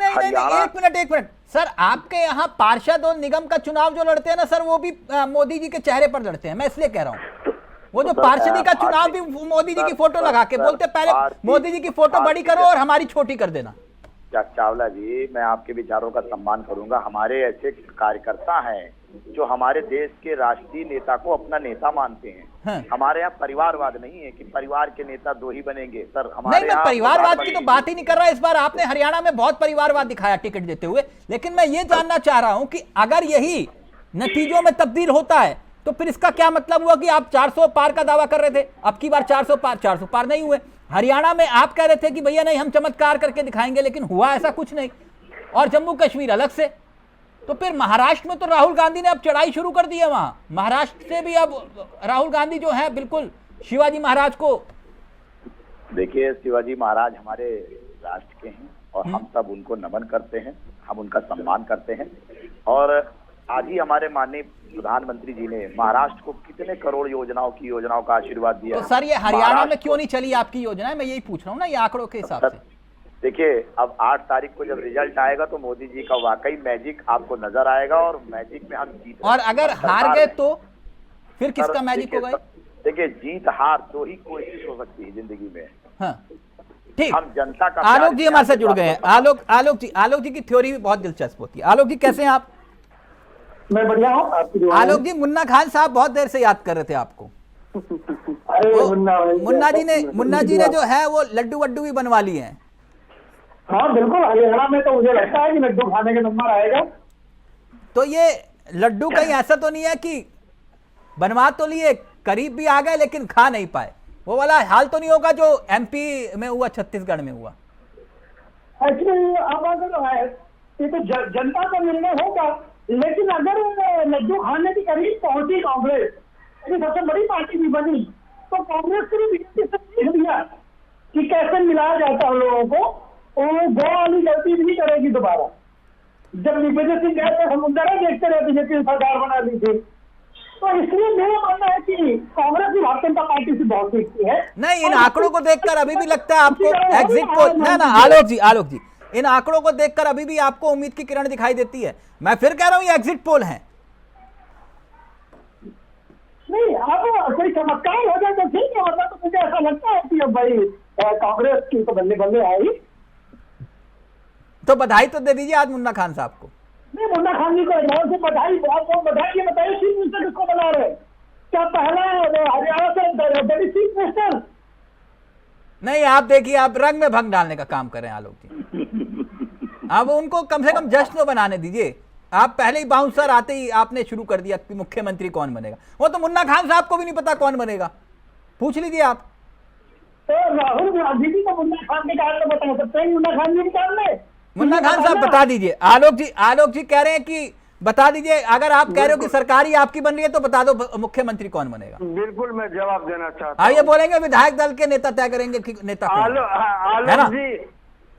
एक मिनट सर, आपके यहाँ पार्षद और निगम का चुनाव जो लड़ते हैं ना सर, वो भी मोदी जी के चेहरे पर लड़ते हैं। मैं इसलिए कह रहा हूँ, वो जो पार्षदी का चुनाव भी मोदी जी की फोटो लगा के बोलते पहले मोदी जी की फोटो बड़ी करो और हमारी छोटी कर देना। चावला जी, मैं आपके विचारों का सम्मान करूंगा। हमारे ऐसे कार्यकर्ता हैं जो हमारे देश के राष्ट्रीय नेता को अपना नेता मानते हैं। हाँ। हमारे यहाँ परिवारवाद नहीं है कि परिवार के नेता 2 ही बनेंगे सर। हमारे नहीं, मैं परिवारवाद की तो बात ही नहीं कर रहा। इस बार आपने हरियाणा में बहुत परिवारवाद दिखाया टिकट देते हुए, लेकिन मैं ये जानना चाह रहा हूं कि अगर यही नतीजों में तब्दील होता है तो फिर इसका क्या मतलब हुआ कि आप 400 पार का दावा कर रहे थे, अब की बार 400 पार नहीं हुए। हरियाणा में आप कह रहे थे कि भैया नहीं हम चमत्कार करके दिखाएंगे, लेकिन हुआ ऐसा कुछ नहीं, और जम्मू कश्मीर अलग से। तो फिर महाराष्ट्र में तो राहुल गांधी ने अब चढ़ाई शुरू कर दी है, वहां महाराष्ट्र से भी अब राहुल गांधी जो है बिल्कुल शिवाजी महाराज को। देखिए, शिवाजी महाराज हमारे राष्ट्र के हैं और हम सब उनको नमन करते हैं, हम उनका सम्मान करते हैं। और आज ही हमारे माननीय प्रधानमंत्री जी ने महाराष्ट्र को कितने करोड़ योजनाओं का आशीर्वाद दिया। तो सर ये हरियाणा में क्यों नहीं चली आपकी योजना? मैं यही पूछ रहा हूँ ना, ये आंकड़ों के हिसाब से। देखिए, अब 8 तारीख को जब रिजल्ट आएगा तो मोदी जी का वाकई मैजिक आपको नजर आएगा, और मैजिक में हम जीत। और अगर हार गए तो फिर किसका मैजिक होगा? देखिए, जीत हार दो ही कोशिश हो सकती है जिंदगी में। हाँ ठीक, हम जनता का। आलोक जी हमारे साथ जुड़ गए हैं। आलोक जी की थ्योरी भी बहुत दिलचस्प होती है। आलोक जी कैसे हैं आप? मैं बढ़िया हूँ। आलोक जी, मुन्ना खान साहब बहुत देर से याद कर रहे थे आपको। मुन्ना जी ने जो है वो लड्डू वड्डू भी बनवा लिए हैं। हाँ बिल्कुल, हरियाणा में तो मुझे लगता है कि लड्डू खाने का नंबर आएगा। तो ये लड्डू कहीं ऐसा तो नहीं है कि बनवा तो लिए, करीब भी आ गए लेकिन खा नहीं पाए, वो वाला हाल तो नहीं होगा जो एमपी में हुआ, छत्तीसगढ़ में हुआ? एक्चुअली अब अगर ये तो जनता का निर्णय होगा, लेकिन अगर लड्डू खाने की करीब पहुंची कांग्रेस, सबसे बड़ी पार्टी भी बनी, तो कांग्रेस को भी बीजेपी से सीख दिया कि कैसे मिलाया जाता है लोगों को, और वो वाली गलती नहीं करेगी दोबारा। जब दिग्विजय सिंह गए थे, हम उधर देखते रहे बीजेपी सरकार बना ली थी। तो इसलिए मेरा मानना है कि कांग्रेस भी भारतीय जनता पार्टी से बहुत सीखती है। नहीं, इन आंकड़ों को देखकर अभी भी लगता है आपको एग्जिट पोल ना आलोक जी इन आंकड़ों को देखकर अभी भी आपको उम्मीद की किरण दिखाई देती है? मैं फिर कह रहा हूं ये एग्जिट पोल है। नहीं, अब कोई चमत्कार हो जाए तो ठीक है, मतलब तो मुझे ऐसा लगता है कि अब भाई कांग्रेस की तो बल्ले बल्ले आई। तो बधाई तो दे दीजिए आज मुन्ना खान साहब को। नहीं, मुन्ना खान जी को एकदम से बधाई, बहुत बहुत बधाई। ये बताइए चीफ मिनिस्टर किसको बना रहे? क्या पहला हरियाणा से बड़ी चीफ मिनिस्टर? नहीं, आप देखिए, आप रंग में भंग डालने का काम कर रहे हैं आलोक जी। अब उनको कम से कम जश्न बनाने दीजिए। आप पहले ही बाउंसर आते ही आपने शुरू कर दिया कि मुख्यमंत्री कौन बनेगा। वो तो मुन्ना खान साहब को भी नहीं पता कौन बनेगा, पूछ लीजिए आप। तो राहुल गांधी जी को मुन्ना खान के कारण तो बता सकते हैं, मुन्ना खान जी के कारण मुन्ना खान साहब बता दीजिए। आलोक जी कह रहे हैं कि बता दीजिए, अगर आप कह रहे हो कि सरकारी आपकी बन रही है तो बता दो मुख्यमंत्री कौन बनेगा। बिल्कुल, मैं जवाब देना चाहता हूँ। ये बोलेंगे विधायक दल के नेता तय करेंगे कि नेता आलोक जी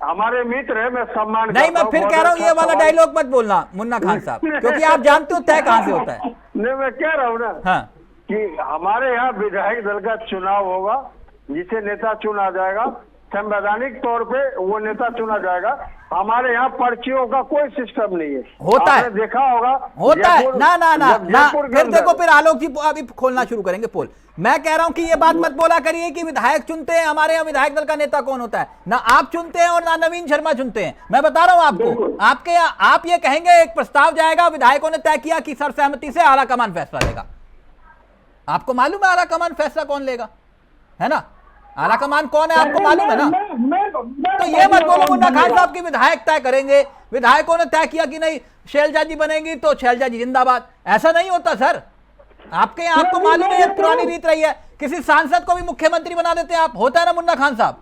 हमारे मित्र है, मैं सम्मान नहीं, मैं फिर कह रहा हूँ ये वाला डायलॉग मत बोलना मुन्ना खान साहब, क्योंकि आप जानते हो तय कहां से होता है। नहीं, मैं कह रहा हूँ ना हाँ, कि हमारे यहाँ विधायक दल का चुनाव होगा, जिसे नेता चुना जाएगा, संवैधानिक तौर पे वो नेता चुना जाएगा। हमारे यहाँ पर्चियों का कोई सिस्टम नहीं है। होता है, देखा होगा, होता है ना। फिर देखो, फिर आलोक जी अभी खोलना शुरू करेंगे पोल। मैं कह रहा हूं कि ये बात मत बोला करिए कि विधायक चुनते हैं, हमारे यहाँ विधायक दल का नेता कौन होता है। ना आप चुनते हैं और ना नवीन शर्मा चुनते हैं। मैं बता रहा हूं आपको, आपके यहाँ आप ये कहेंगे एक प्रस्ताव जाएगा, विधायकों ने तय किया कि सर्वसहमति से आलाकमान फैसला लेगा। आपको मालूम है आलाकमान फैसला कौन लेगा, है ना? आलाकमान कौन है आपको मालूम है ना? तो ये मत बोलो मुन्ना खान साहब की विधायक तय करेंगे, विधायकों ने तय किया कि नहीं शैलजा जी बनेंगी तो शैलजा जी जिंदाबाद। ऐसा नहीं होता सर, आपके यहाँ आपको मालूम है ये पुरानी रीत रही है, किसी सांसद को भी मुख्यमंत्री बना देते हैं आप। होता है ना मुन्ना खान साहब,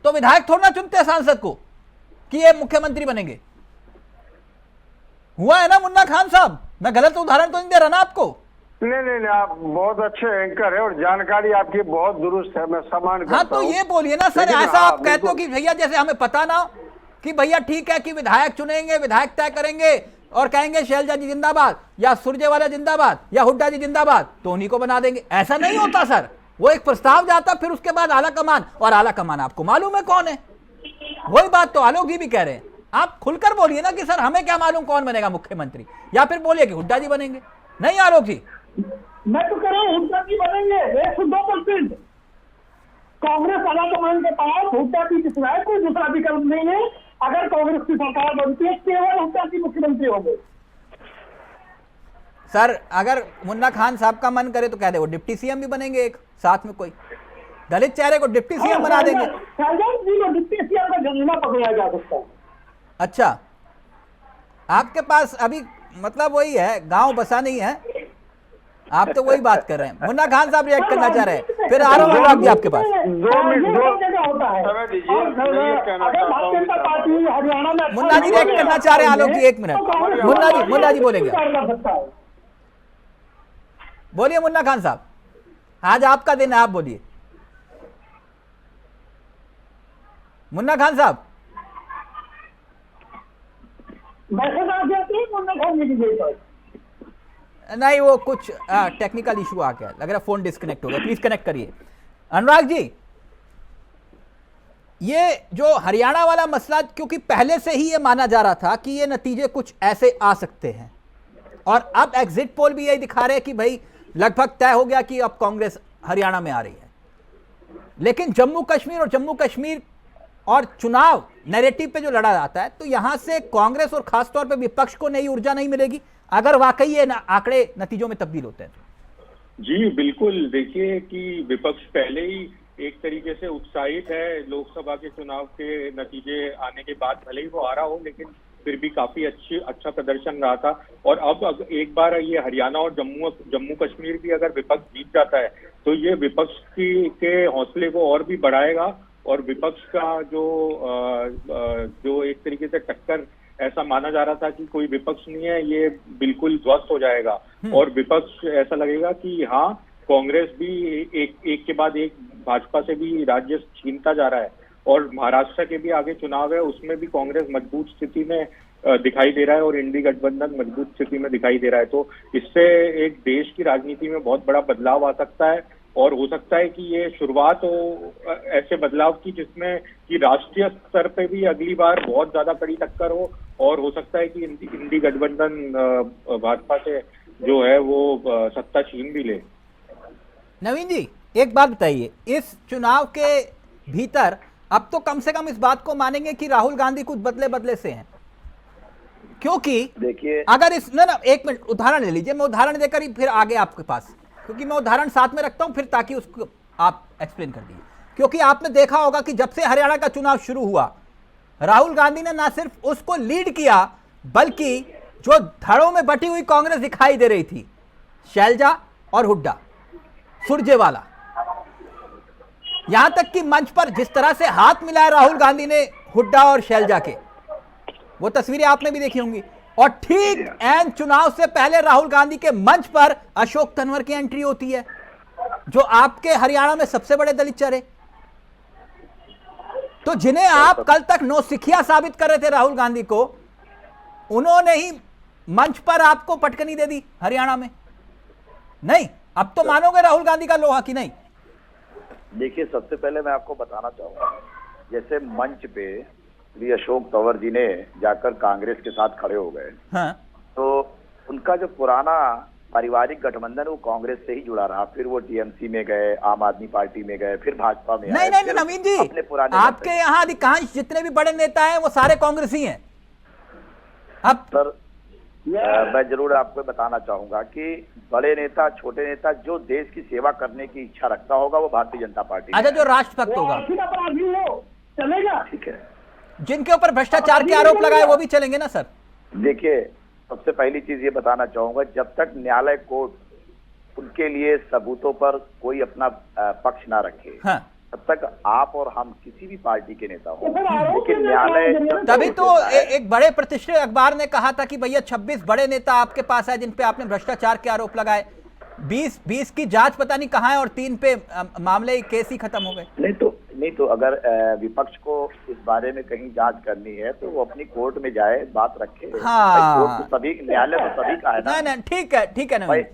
तो विधायक थोड़ा ना चुनते हैं सांसद को कि ये मुख्यमंत्री बनेंगे। हुआ है ना मुन्ना खान साहब? मैं गलत उदाहरण तो नहीं दे रहा ना आपको? नहीं, आप बहुत अच्छे एंकर है और जानकारी आपकी बहुत दुरुस्त है, मैं सम्मान करता हूं। हाँ, तो ये बोलिए ना सर, ऐसा आप कहते हो कि भैया जैसे हमें पता ना कि भैया ठीक है कि विधायक चुनेंगे, विधायक तय करेंगे और कहेंगे शैलजा जी जिंदाबाद या सुरजेवाला जिंदाबाद या हुड्डा जी जिंदाबाद, तो उन्हीं को बना देंगे। ऐसा नहीं होता सर, वो एक प्रस्ताव जाता, फिर उसके बाद आला कमान, और आला कमान आपको मालूम है कौन है। वही बात तो आलोक जी भी कह रहे हैं। आप खुलकर बोलिए ना कि सर हमें क्या मालूम कौन बनेगा मुख्यमंत्री, या फिर बोलिए कि हुड्डा जी बनेंगे। नहीं आलोक जी, मैं तो कह रहा हूँ हुड्डा जी बनेंगे 102%। कांग्रेस आलाकमान के पास हुड्डा जी के सिवाय कोई दूसरा विकल्प नहीं है। अगर कांग्रेस की सरकार बनती है, केवल हुड्डा जी मुख्यमंत्री होंगे। सर अगर मुन्ना खान साहब का मन करे तो कह दे वो डिप्टी सीएम भी बनेंगे, एक साथ में कोई दलित चेहरे को डिप्टी सीएम बना देंगे। जी को डिप्टी सीएम का जमीना पकड़ा जा सकता है। अच्छा, आपके पास अभी मतलब वही है, गांव बसा नहीं है, आप तो वही बात कर रहे हैं। मुन्ना खान साहब रिएक्ट करना चाह रहे हैं, फिर आ रहा हूं अनुराग जी आपके पास। मुन्ना जी रिएक्ट करना चाह रहे हैं, आलोक जी 1 मिनट। मुन्ना जी बोलेंगे, बोलिए मुन्ना खान साहब, आज आपका दिन है, आप बोलिए मुन्ना खान साहब। नहीं, वो कुछ टेक्निकल इशू आ गया, लग रहा फोन डिस्कनेक्ट हो गया, प्लीज कनेक्ट करिए। अनुराग जी, ये जो हरियाणा वाला मसला, क्योंकि पहले से ही ये माना जा रहा था कि ये नतीजे कुछ ऐसे आ सकते हैं, और अब एग्जिट पोल भी यही दिखा रहे हैं कि भाई लगभग तय हो गया कि अब कांग्रेस हरियाणा में आ रही है। लेकिन जम्मू कश्मीर और चुनाव नैरेटिव पे जो लड़ा जाता है, तो यहां से कांग्रेस और खासतौर पे विपक्ष को नई ऊर्जा नहीं मिलेगी अगर वाकई ये आंकड़े नतीजों में तब्दील होते हैं। जी बिल्कुल, देखिए कि विपक्ष पहले ही एक तरीके से उत्साहित है लोकसभा के चुनाव के नतीजे आने के बाद, भले ही वो आ रहा हो लेकिन फिर भी काफी अच्छा प्रदर्शन रहा था। और अब एक बार ये हरियाणा और जम्मू कश्मीर भी अगर विपक्ष जीत जाता है तो ये विपक्ष के हौसले को और भी बढ़ाएगा, और विपक्ष का जो एक तरीके से टक्कर ऐसा माना जा रहा था कि कोई विपक्ष नहीं है, ये बिल्कुल ध्वस्त हो जाएगा। और विपक्ष ऐसा लगेगा कि हाँ, कांग्रेस भी एक के बाद एक भाजपा से भी राज्य छीनता जा रहा है, और महाराष्ट्र के भी आगे चुनाव है, उसमें भी कांग्रेस मजबूत स्थिति में दिखाई दे रहा है और इंडी गठबंधन मजबूत स्थिति में दिखाई दे रहा है। तो इससे एक देश की राजनीति में बहुत बड़ा बदलाव आ सकता है, और हो सकता है कि ये शुरुआत हो ऐसे बदलाव की जिसमें कि राष्ट्रीय स्तर पे भी अगली बार बहुत ज्यादा कड़ी टक्कर हो, और हो सकता है कि इंडी गठबंधन भाजपा से जो है वो सत्ता छीन भी ले। नवीन जी, एक बात बताइए, इस चुनाव के भीतर अब तो कम से कम इस बात को मानेंगे कि राहुल गांधी कुछ बदले से हैं, क्योंकि देखिए अगर इस ना 1 मिनट उदाहरण ले लीजिए, मैं उदाहरण देकर ही फिर आगे आपके पास, क्योंकि मैं उदाहरण साथ में रखता हूं फिर ताकि उसको आप एक्सप्लेन कर दीजिए। क्योंकि आपने देखा होगा कि जब से हरियाणा का चुनाव शुरू हुआ, राहुल गांधी ने ना सिर्फ उसको लीड किया, बल्कि जो धड़ों में बटी हुई कांग्रेस दिखाई दे रही थी, शैलजा और हुड्डा, सुरजेवाला, यहां तक कि मंच पर जिस तरह से हाथ मिलाया राहुल गांधी ने हुड्डा और शैलजा के, वो तस्वीरें आपने भी देखी होंगी। और ठीक एन चुनाव से पहले राहुल गांधी के मंच पर अशोक तंवर की एंट्री होती है, जो आपके हरियाणा में सबसे बड़े दलित चेहरे, तो जिन्हें आप कल तक नौसिखिया साबित कर रहे थे राहुल गांधी को, उन्होंने ही मंच पर आपको पटकनी दे दी हरियाणा में। नहीं, अब तो मानोगे राहुल गांधी का लोहा कि नहीं? देखिए, सबसे पहले मैं आपको बताना चाहूंगा, जैसे मंच पे श्री अशोक तंवर जी ने जाकर कांग्रेस के साथ खड़े हो गए, हाँ। तो उनका जो पुराना पारिवारिक गठबंधन वो कांग्रेस से ही जुड़ा रहा। फिर वो टीएमसी में गए, आम आदमी पार्टी में गए, फिर भाजपा में नहीं नहीं नवीन जी, आपके यहाँ अधिकांश जितने भी बड़े नेता हैं वो सारे कांग्रेसी हैं। अब सर मैं जरूर आपको बताना चाहूंगा कि बड़े नेता, छोटे नेता, जो देश की सेवा करने की इच्छा रखता होगा वो भारतीय जनता पार्टी, अच्छा, जो राष्ट्रभक्त होगा चलेगा, ठीक है। जिनके ऊपर भ्रष्टाचार के आरोप लगाए वो भी चलेंगे ना सर? देखिए, सबसे पहली चीज ये बताना चाहूंगा, जब तक न्यायालय कोर्ट उनके लिए सबूतों पर कोई अपना पक्ष ना रखे, हाँ। तब तक आप और हम किसी भी पार्टी के नेता हो, लेकिन न्यायालय तभी तो एक बड़े प्रतिष्ठित अखबार ने कहा था कि भैया 26 बड़े नेता आपके पास है जिन पे आपने भ्रष्टाचार के आरोप लगाए, 20 की जांच पता नहीं कहाँ है और 3 पे मामले केस ही खत्म हो गए। नहीं तो अगर विपक्ष को इस बारे में कहीं जांच करनी है तो वो अपनी कोर्ट में जाए, बात रखे। हाँ, कोर्ट तो सभी, न्यायालय तो सभी का है ना। नहीं, ठीक है नवीन,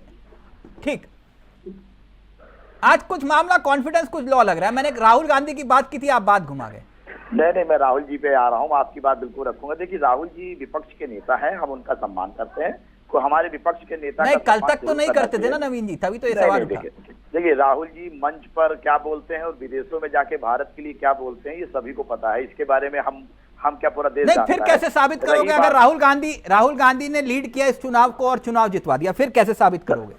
ठीक। आज कुछ मामला कॉन्फिडेंस कुछ लॉ लग रहा है। मैंने राहुल गांधी की बात की थी, आप बात घुमा गए। नहीं, मैं राहुल जी पे आ रहा हूँ, आपकी बात बिल्कुल रखूंगा। देखिए, राहुल जी विपक्ष के नेता हैं, हम उनका सम्मान करते हैं, तो हमारे विपक्ष के नेता नहीं, कल तक तो नहीं करते थे ना नवीन जी, तभी तो ये सवाल उठा। देखिए, राहुल जी मंच पर क्या बोलते हैं और विदेशों में जाके भारत के लिए क्या बोलते हैं, ये सभी को पता है। इसके बारे में हम क्या पूरा देश नहीं, फिर कैसे साबित करोगे? अगर राहुल गांधी ने लीड किया इस चुनाव को और चुनाव जितवा दिया, फिर कैसे साबित करोगे?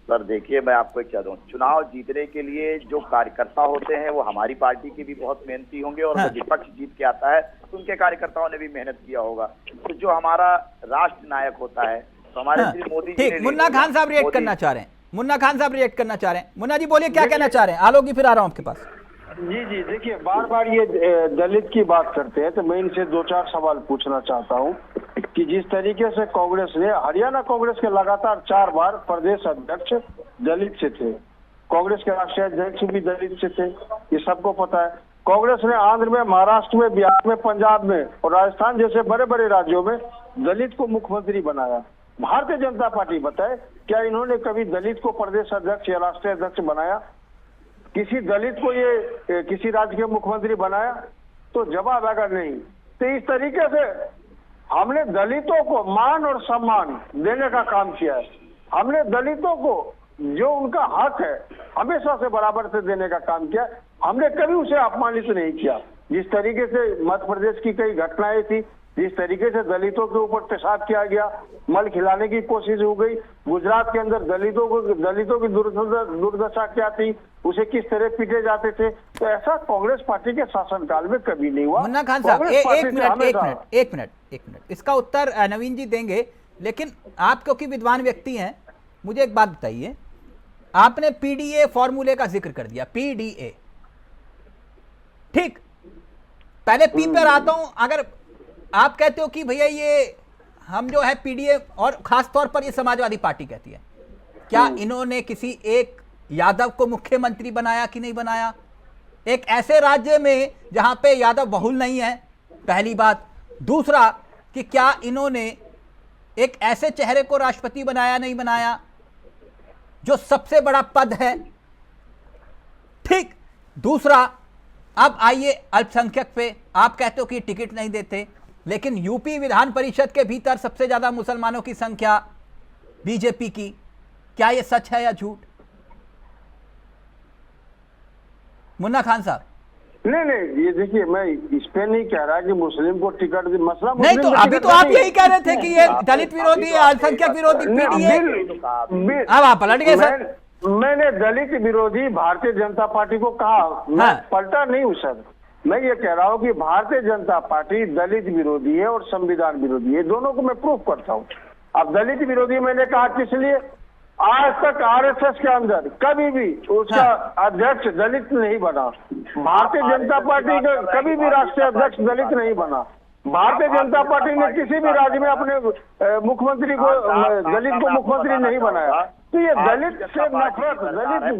सर देखिए, मैं आपको एक कह दूं, चुनाव जीतने के लिए जो कार्यकर्ता होते हैं वो हमारी पार्टी के भी बहुत मेहनती होंगे, और जब विपक्ष जीत के आता है तो उनके कार्यकर्ताओं ने भी मेहनत किया होगा। तो जो हमारा राष्ट्र नायक होता है, तो हमारे श्री मोदी जी, मुन्ना खान साहब रिएक्ट करना चाह रहे हैं। मुन्ना खान साहब रिएक्ट करना चाह रहे हैं। मुन्ना जी बोलिए, क्या कहना चाह रहे हैं? आलोक जी फिर आ रहा हूं आपके पास। जी देखिए, बार बार ये दलित की बात करते हैं तो मैं इनसे 2-4 सवाल पूछना चाहता हूँ कि जिस तरीके से कांग्रेस ने, हरियाणा कांग्रेस के लगातार 4 बार प्रदेश अध्यक्ष दलित से थे, कांग्रेस के राष्ट्रीय अध्यक्ष भी दलित से थे, ये सबको पता है। कांग्रेस ने आंध्र में, महाराष्ट्र में, बिहार में, पंजाब में और राजस्थान जैसे बड़े बड़े राज्यों में दलित को मुख्यमंत्री बनाया। भारतीय जनता पार्टी बताए, क्या इन्होंने कभी दलित को प्रदेश अध्यक्ष या राष्ट्रीय अध्यक्ष बनाया? किसी दलित को ये किसी राज्य के मुख्यमंत्री बनाया? तो जवाब अगर नहीं, तो इस तरीके से हमने दलितों को मान और सम्मान देने का काम किया है। हमने दलितों को जो उनका हक है हमेशा से बराबर से देने का काम किया। हमने कभी उसे अपमानित नहीं किया। जिस तरीके से मध्य प्रदेश की कई घटनाएं थी, जिस तरीके से दलितों के ऊपर पेशाब किया गया, मल खिलाने की कोशिश हो गई, गुजरात के अंदर दलितों की दुर्दशा क्या थी, उसे किस तरह पीटे जाते थे, तो ऐसा कांग्रेस पार्टी के शासनकाल में कभी नहीं हुआ। मुन्ना खान साहब एक मिनट, इसका उत्तर नवीन जी देंगे, लेकिन आप क्योंकि विद्वान व्यक्ति हैं, मुझे एक बात बताइए। आपने पीडीए फॉर्मूले का जिक्र कर दिया, पीडीए, ठीक, पहले पी पर आता हूं। अगर आप कहते हो कि भैया ये हम जो है पीडीए, और खास तौर पर ये समाजवादी पार्टी कहती है, क्या इन्होंने किसी एक यादव को मुख्यमंत्री बनाया कि नहीं बनाया? एक ऐसे राज्य में जहां पे यादव बहुल नहीं है, पहली बात। दूसरा कि क्या इन्होंने एक ऐसे चेहरे को राष्ट्रपति बनाया नहीं बनाया जो सबसे बड़ा पद है, ठीक। दूसरा, अब आइए अल्पसंख्यक पे, आप कहते हो कि टिकट नहीं देते, लेकिन यूपी विधान परिषद के भीतर सबसे ज्यादा मुसलमानों की संख्या बीजेपी की, क्या यह सच है या झूठ? मुन्ना खान साहब। नहीं, ये देखिए, मैं इस पे नहीं कह रहा कि मुस्लिम को टिकट मसला नहीं, तो अभी तो आप यही कह रहे थे कि ये दलित विरोधी, अल्पसंख्यक विरोधी पीडीए, अब आप पलट गए सर। मैंने दलित विरोधी भारतीय जनता पार्टी को कहा, मैं पलटा नहीं हूँ सर। मैं ये कह रहा हूँ कि भारतीय जनता पार्टी दलित विरोधी है और संविधान विरोधी है, दोनों को मैं प्रूफ करता हूँ। अब दलित विरोधी मैंने कहा किस लिए? आज तक आरएसएस के अंदर कभी भी उसका अध्यक्ष दलित नहीं बना। भारतीय जनता पार्टी का कभी भी राष्ट्रीय अध्यक्ष दलित नहीं बना। भारतीय जनता पार्टी ने किसी भी राज्य में अपने मुख्यमंत्री को, दलित को मुख्यमंत्री नहीं बनाया। तो ये दलित से नफरत,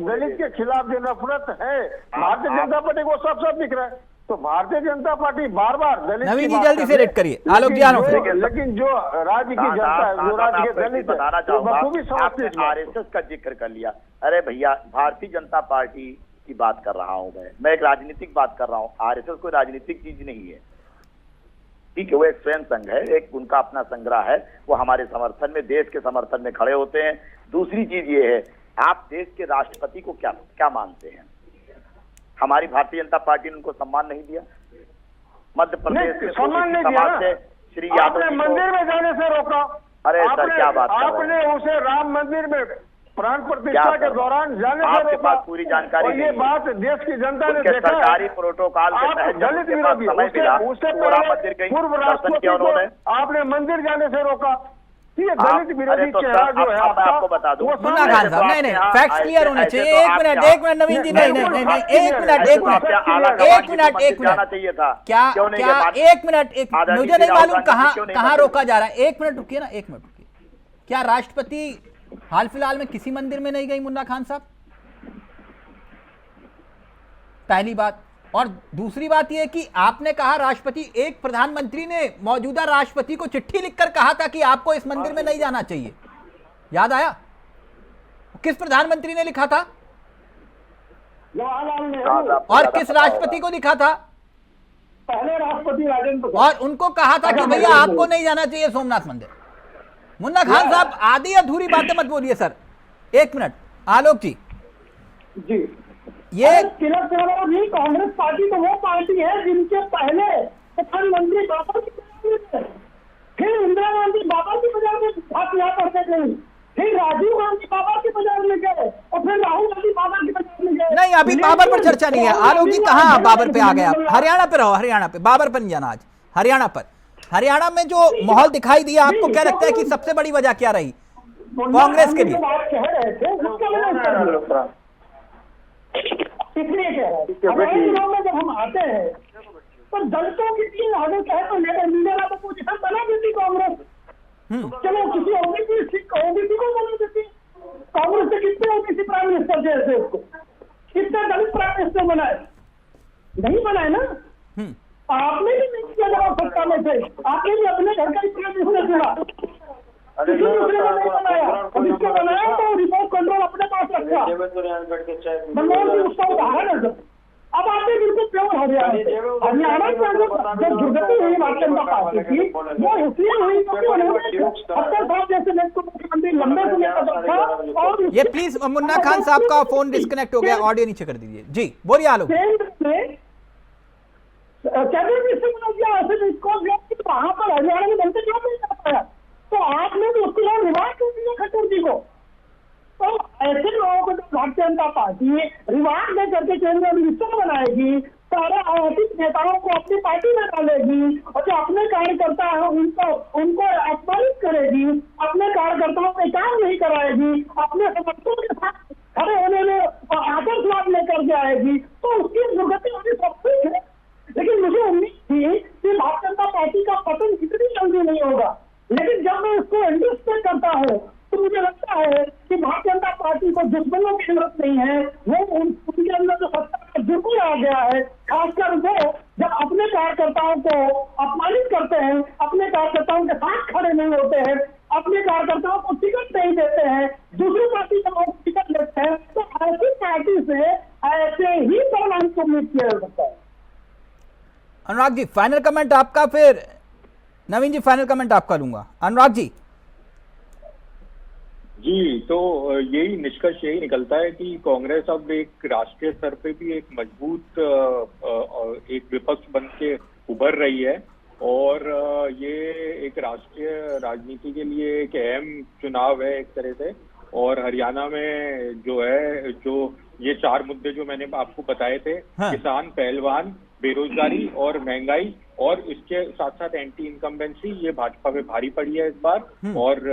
दलित के खिलाफ जो नफरत है भारतीय जनता पार्टी को सब दिख रहा है। तो भारतीय जनता पार्टी बार बार दलित, नवीन जी जल्दी से रेट करिए, आलोक जी लेकिन जो राज्य की जनता है, जो राज्य के दलित बताना चाहूंगा, आरएसएस का जिक्र कर लिया। अरे भैया, भारतीय जनता पार्टी की बात कर रहा हूं मैं एक राजनीतिक बात कर रहा हूं। आरएसएस कोई राजनीतिक चीज नहीं है, ठीक है, वो एक स्वयं संघ है, एक उनका अपना संग्रह है, वो हमारे समर्थन में, देश के समर्थन में खड़े होते हैं। दूसरी चीज ये है, आप देश के राष्ट्रपति को क्या मानते हैं? हमारी भारतीय जनता पार्टी ने उनको सम्मान नहीं दिया। मध्य प्रदेश सम्मान नहीं दिया से श्री यादव ने मंदिर में जाने से रोका। अरे सर, क्या बात कर रहे हैं? आपने उसे राम मंदिर में प्राण प्रतिष्ठा के दौरान जाने से रोका। आपके पास पूरी जानकारी और ये बात देश की जनता ने देखा। सरकारी प्रोटोकॉल के तहत दलित विरोधी, उससे पहले पूर्व राष्ट्रपति को आपने मंदिर जाने से रोका। ये दलित विरोधी चेहरा जो है आपको बता दूं। मुन्ना खान साहब, नहीं, फैक्ट्स क्लियर होने चाहिए। एक मिनट नवीन जी, नहीं, एक मिनट, मुझे नहीं मालूम कहाँ रोका जा रहा है। एक मिनट रुकिए ना, एक मिनट रुकिए। क्या राष्ट्रपति हाल फिलहाल में किसी मंदिर में नहीं गई मुन्ना खान साहब? पहली बात। और दूसरी बात यह कि आपने कहा राष्ट्रपति, एक प्रधानमंत्री ने मौजूदा राष्ट्रपति को चिट्ठी लिखकर कहा था कि आपको इस मंदिर में नहीं जाना चाहिए, याद आया? किस प्रधानमंत्री ने लिखा था और किस राष्ट्रपति को लिखा था? पहले राष्ट्रपति राजेंद्र, और उनको कहा था कि भैया आपको नहीं जाना चाहिए सोमनाथ मंदिर। मुन्ना खान साहब, आधी अधूरी बातें मत बोलिए सर। एक मिनट, आलोक जी। ये कांग्रेस पार्टी तो वो पार्टी है जिनके पहले प्रधानमंत्री बाबा की बजाय, फिर इंदिरा गांधी बाबा की बजाय में हाथ यहाँ करते थे, फिर राजीव गांधी बाबा की बजाय में गए, और फिर राहुल गांधी बाबा की बजाय में गए। नहीं, अभी बाबर पर चर्चा नहीं है। आलोक जी, कहाँ बाबर पे आ गए आप? हरियाणा पे रहो, हरियाणा पे, बाबर पर नहीं जाना आज। हरियाणा पर, हरियाणा में जो माहौल दिखाई दिया, आपको क्या लगता है कि सबसे बड़ी वजह क्या रही? कांग्रेस के लिए। बात कह रहे थे उसका मैंने उत्तर दिया। इसलिए कह रहा हूँ हमारे दिनों में जब हम आते हैं तो दलितों की 3 हाजिर कहे तो लेकर मीडिया को पोजीशन बना देती कांग्रेस। चलो किसी ओबीसी को बना देती। कांग्रेस से कितने ओबीसी प्राइम मिनिस्टर थे ऐसे उसको, कितने दलित प्राइम मिनिस्टर बनाए? नहीं बनाए ना। आपने भी नहीं किया जब आप सत्ता में थे, आपने भी अपने घर का ही प्राइम मिनिस्टर चुना, किसी दूसरे को नहीं बनाया। और जिसको बनाया तो रिमोट कंट्रोल अपने पास रखा। मनमोहन सिंह उसका उदाहरण है। अब आपने बिल्कुल प्योर हरियाणा के अंदर जब दुर्गति हुई भारतीय जनता पार्टी की, वो इसलिए हुई क्योंकि उन्होंने अख्तर साहब जैसे नेता को मुख्यमंत्री लंबे समय तक रखा। और ये प्लीज मुन्ना खान साहब का फोन डिस्कनेक्ट हो गया, ऑडियो नीचे कर दीजिए जी। बोलिए आलोक। कैबिनेट मिनिस्टर बना दिया ऐसे वहां पर हरियाणा में बनते क्यों नहीं कर पाया? तो आपने तो उसके लिए रिवाज क्यों दिया खट्टर जी को? तो ऐसे लोगों को भारतीय जनता पार्टी रिवाज दे करके केंद्रीय मिनिस्टर बनाएगी, सारे आर्थिक नेताओं को अपनी पार्टी में डालेगी और जो अपने कार्यकर्ता है उनको अपमानित करेगी, अपने कार्यकर्ताओं पे काम नहीं कराएगी, अपने समर्थकों के साथ खड़े होने में आदर्शवाद लेकर के आएगी, तो उसकी दुर्गति होनी सब कुछ है। लेकिन मुझे उम्मीद थी कि भारतीय जनता पार्टी का पतन इतनी जल्दी नहीं होगा। लेकिन जब मैं इसको इंडस्ट्रेट करता हूँ तो मुझे लगता है कि भारतीय जनता पार्टी को दुश्मनों की जरूरत नहीं है। वो उनके अंदर जो सत्ता का जुर्म आ गया है, खासकर वो जब अपने कार्यकर्ताओं को अपमानित करते हैं, अपने कार्यकर्ताओं के साथ खड़े नहीं होते हैं, अपने कार्यकर्ताओं को टिकट नहीं देते हैं, दूसरी पार्टी के लोग टिकट लेते हैं, तो ऐसी पार्टी से ऐसे ही परिणाम को उम्मीद किया जा सकता है। अनुराग जी फाइनल कमेंट आपका, फिर नवीन जी फाइनल कमेंट आपका लूंगा। अनुराग जी। जी, तो यही निष्कर्ष यही निकलता है कि कांग्रेस अब एक राष्ट्रीय स्तर पे भी एक मजबूत एक विपक्ष बन के उभर रही है और ये एक राष्ट्रीय राजनीति के लिए एक अहम चुनाव है एक तरह से। और हरियाणा में जो है, जो ये 4 मुद्दे जो मैंने आपको बताए थे, हाँ। किसान, पहलवान, बेरोजगारी और महंगाई, और इसके साथ साथ एंटी इनकम्बेंसी, ये भाजपा पे भारी पड़ी है इस बार और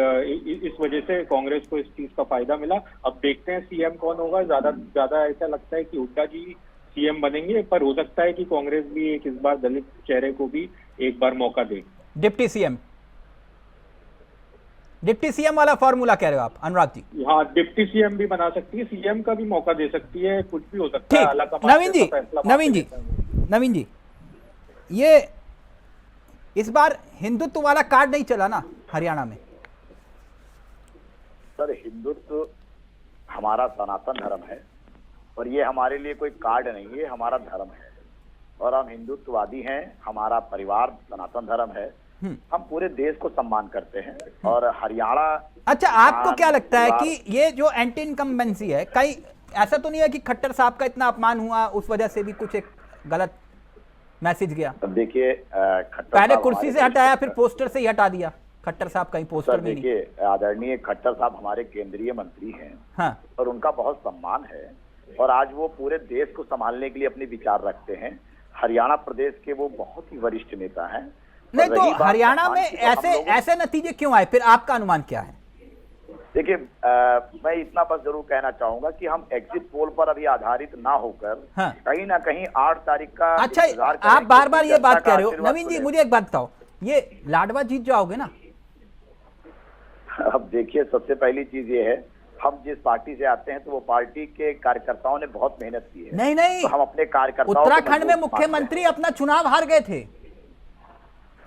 इस वजह से कांग्रेस को इस चीज का फायदा मिला। अब देखते हैं सीएम कौन होगा। ज्यादा ऐसा लगता है कि हुड्डा जी सीएम बनेंगे, पर हो सकता है कि कांग्रेस भी इस बार दलित चेहरे को भी एक बार मौका दे। डिप्टी सीएम वाला फॉर्मूला कह रहे हो आप अनुराग जी? हाँ, डिप्टी सीएम भी बना सकती है, सीएम का भी मौका दे सकती है, कुछ भी हो सकता है। नवीन जी, ये इस बार हिंदुत्व वाला कार्ड नहीं चला ना हरियाणा में? सर, हिंदुत्व हमारा सनातन धर्म है और ये हमारे लिए कोई कार्ड नहीं है, हमारा धर्म है और हम हिंदुत्ववादी हैं। हमारा परिवार सनातन धर्म है, हम पूरे देश को सम्मान करते हैं और हरियाणा। अच्छा, आपको क्या लगता है कि ये जो एंटी इनकम्बेंसी है, कहीं ऐसा तो नहीं है कि खट्टर साहब का इतना अपमान हुआ उस वजह से भी कुछ एक गलत मैसेज गया? देखिए, पहले कुर्सी से हटाया, फिर पोस्टर से ही हटा दिया खट्टर साहब, कहीं पोस्टर भी नहीं। देखिए, आदरणीय खट्टर साहब हमारे केंद्रीय मंत्री हैं, हाँ। और उनका बहुत सम्मान है और आज वो पूरे देश को संभालने के लिए अपने विचार रखते हैं। हरियाणा प्रदेश के वो बहुत ही वरिष्ठ नेता हैं। नहीं तो हरियाणा में ऐसे नतीजे क्यों आए, फिर आपका अनुमान क्या है? देखिए, मैं इतना बस जरूर कहना चाहूंगा कि हम एग्जिट पोल पर अभी आधारित ना होकर, हाँ। कहीं ना कहीं 8 तारीख का। अच्छा, आप बार बार ये बात कह रहे हो। नवीन जी, मुझे एक बात बताओ, ये लाडवा जीत जाओगे ना? अब देखिए, सबसे पहली चीज ये है, हम जिस पार्टी से आते हैं तो वो पार्टी के कार्यकर्ताओं ने बहुत मेहनत की है। नहीं, तो हम अपने कार्यकर्ताओं, उत्तराखंड में मुख्यमंत्री अपना चुनाव हार गए थे।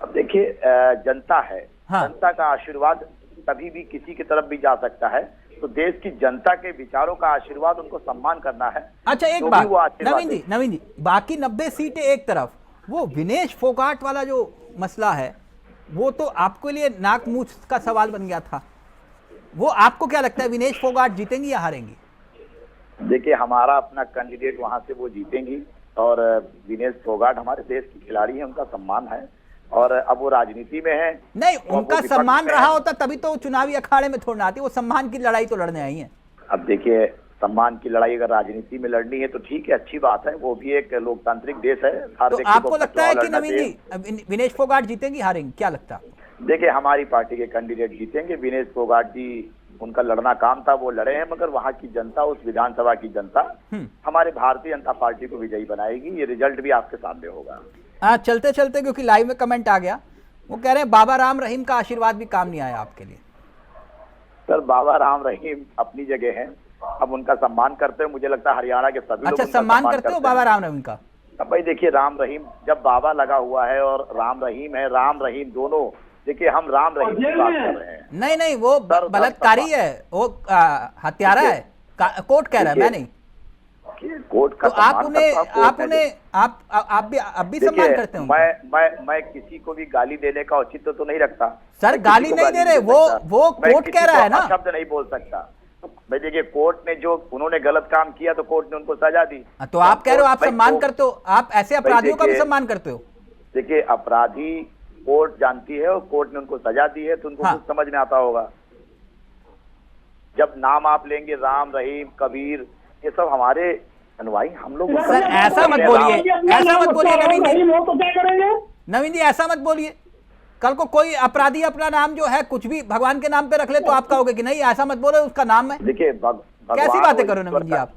अब देखिए, जनता है, हाँ। जनता का आशीर्वाद कभी भी किसी की तरफ भी जा सकता है, तो देश की जनता के विचारों का आशीर्वाद, उनको सम्मान करना है। अच्छा, एक बात नवीन जी, बाकी 90 सीटें एक तरफ, वो विनेश फोगाट वाला जो मसला है, वो तो आपके लिए नाक मुंह का सवाल बन गया था। वो आपको क्या लगता है, विनेश फोगाट जीतेंगी या हारेंगी? देखिए, हमारा अपना कैंडिडेट वहां से वो जीतेंगी और विनेश फोगाट हमारे देश की खिलाड़ी है, उनका सम्मान है और अब वो राजनीति में है। नहीं, उनका सम्मान रहा होता तभी तो चुनावी अखाड़े में थोड़ा आती, वो सम्मान की लड़ाई तो लड़ने आई है। अब देखिए, सम्मान की लड़ाई अगर राजनीति में लड़नी है तो ठीक है, अच्छी बात है, वो भी एक लोकतांत्रिक देश है। तो आपको लगता है कि नवीन जी विनेश फोगाट जीतेंगी, हारेंगी, क्या लगता है? देखिए, हमारी पार्टी के कैंडिडेट जीतेंगे। विनेश फोगाट जी उनका लड़ना काम था, वो लड़े हैं, मगर वहाँ की जनता, उस विधानसभा की जनता हमारे भारतीय जनता पार्टी को विजयी बनाएगी। ये रिजल्ट भी आपके सामने होगा। चलते चलते क्योंकि लाइव में कमेंट आ गया, वो कह रहे हैं बाबा राम रहीम का आशीर्वाद भी काम नहीं आया आपके लिए। सर बाबा राम रहीम अपनी जगह हैं, अब उनका सम्मान करते हैं। मुझे लगता है हरियाणा के सभी लोग उनका सम्मान करते हो बाबा राम रहीम का? अब भाई देखिए, राम रहीम जब बाबा लगा हुआ है और राम रहीम है, राम रहीम दोनों, देखिए हम राम रहीम की बात कर रहे हैं। नहीं वो बलात्कारी है, वो हत्यारा है, कोर्ट कह रहा है, मैं नहीं। कोर्ट का तो आप भी सम्मान करते हो? मैं किसी को भी गाली देने का औचित्य तो नहीं रखता सर। गाली नहीं दे रहे, वो कोर्ट कह रहा है ना, शब्द नहीं बोल सकता। भाई देखिए, कोर्ट ने जो उन्होंने गलत काम किया तो कोर्ट ने उनको सजा दी। तो आप कह रहे हो आप सम्मान करते हो, आप ऐसे अपराधियों का भी सम्मान करते हो? देखिए, अपराधी कोर्ट जानती है और कोर्ट ने उनको सजा दी है, तो उनको कुछ समझ में आता होगा। जब नाम आप लेंगे राम रहीम कबीर, ये सब हमारे अनुयायी हम लोग। सर ऐसा मत बोलिए, ऐसा मत बोलिए नवीन जी, नवीन जी ऐसा मत बोलिए। कल को कोई अपराधी अपना नाम जो है कुछ भी भगवान के नाम पे रख ले तो आप कहोगे कि नहीं ऐसा मत बोलो, उसका नाम है। देखिए कैसी बातें करो नवीन जी आप?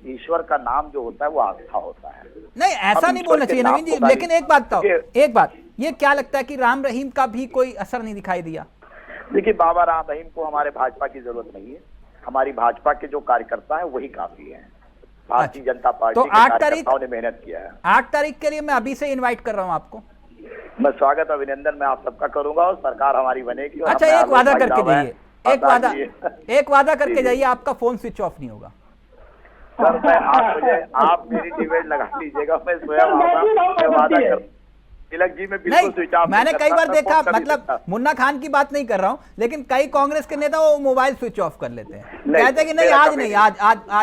ईश्वर का नाम जो होता है वो आस्था होता है। नहीं ऐसा नहीं बोलना चाहिए नवीन जी। लेकिन एक बात बताओ, एक बात, ये क्या लगता है कि राम रहीम का भी कोई असर नहीं दिखाई दिया? देखिए, बाबा राम रहीम को हमारे भाजपा की जरूरत नहीं है। हमारी भाजपा के जो कार्यकर्ता है वही काफी है। भारतीय जनता पार्टी तो के कार्यकर्ताओं ने मेहनत किया है। 8 तारीख के लिए मैं अभी से इनवाइट कर रहा हूं आपको। मैं स्वागत अभिनंदन मैं आप सबका करूंगा और सरकार हमारी बनेगी। अच्छा एक वादा करके जाइए, एक वादा करके जाइए, आपका फोन स्विच ऑफ नहीं होगा। सर मैं आप मेरी डिबेट लगा लीजिएगा, मैं स्वयं वादा कर तिलक जी में बिल्कुल स्विच ऑफ। मैंने कई बार देखा, मतलब मुन्ना खान की बात नहीं कर रहा हूं, लेकिन कई कांग्रेस के नेता वो मोबाइल स्विच ऑफ कर लेते हैं, कहते हैं कि नहीं आज नहीं, आज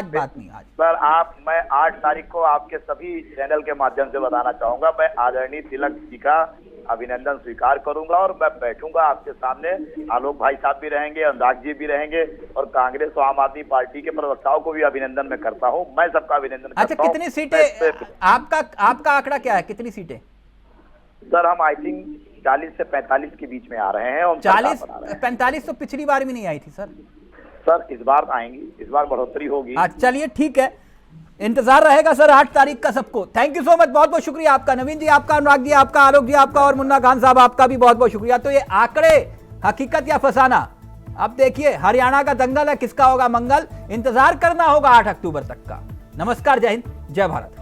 बात नहीं। आज सर मैं 8 तारीख को आपके सभी चैनल के माध्यम से बताना चाहूंगा, मैं आदरणीय तिलक जी का अभिनंदन स्वीकार करूंगा और मैं बैठूंगा आपके सामने। आलोक भाई साहब भी रहेंगे, अनुराग जी भी रहेंगे और कांग्रेस और आम आदमी पार्टी के प्रवक्ताओं को भी अभिनंदन मैं करता हूँ। मैं सबका अभिनंदन करता हूं। अच्छा कितनी सीटें आपका आंकड़ा क्या है, कितनी सीटें? सर हम आई थिंक 40 से 45 के बीच में आ रहे हैं। 40-45 तो पिछली बार भी नहीं आई थी सर। सर इस बार आएंगी, इस बार बढ़ोतरी होगी। चलिए ठीक है, इंतजार रहेगा सर 8 तारीख का सबको। थैंक यू सो मच, बहुत बहुत शुक्रिया आपका नवीन जी, आपका अनुराग जी, आपका आलोक जी, आपका और मुन्ना खान साहब आपका भी बहुत बहुत शुक्रिया। तो ये आंकड़े हकीकत या फसाना, अब देखिए हरियाणा का दंगल है, किसका होगा मंगल, इंतजार करना होगा 8 अक्टूबर तक का। नमस्कार, जय हिंद, जय भारत।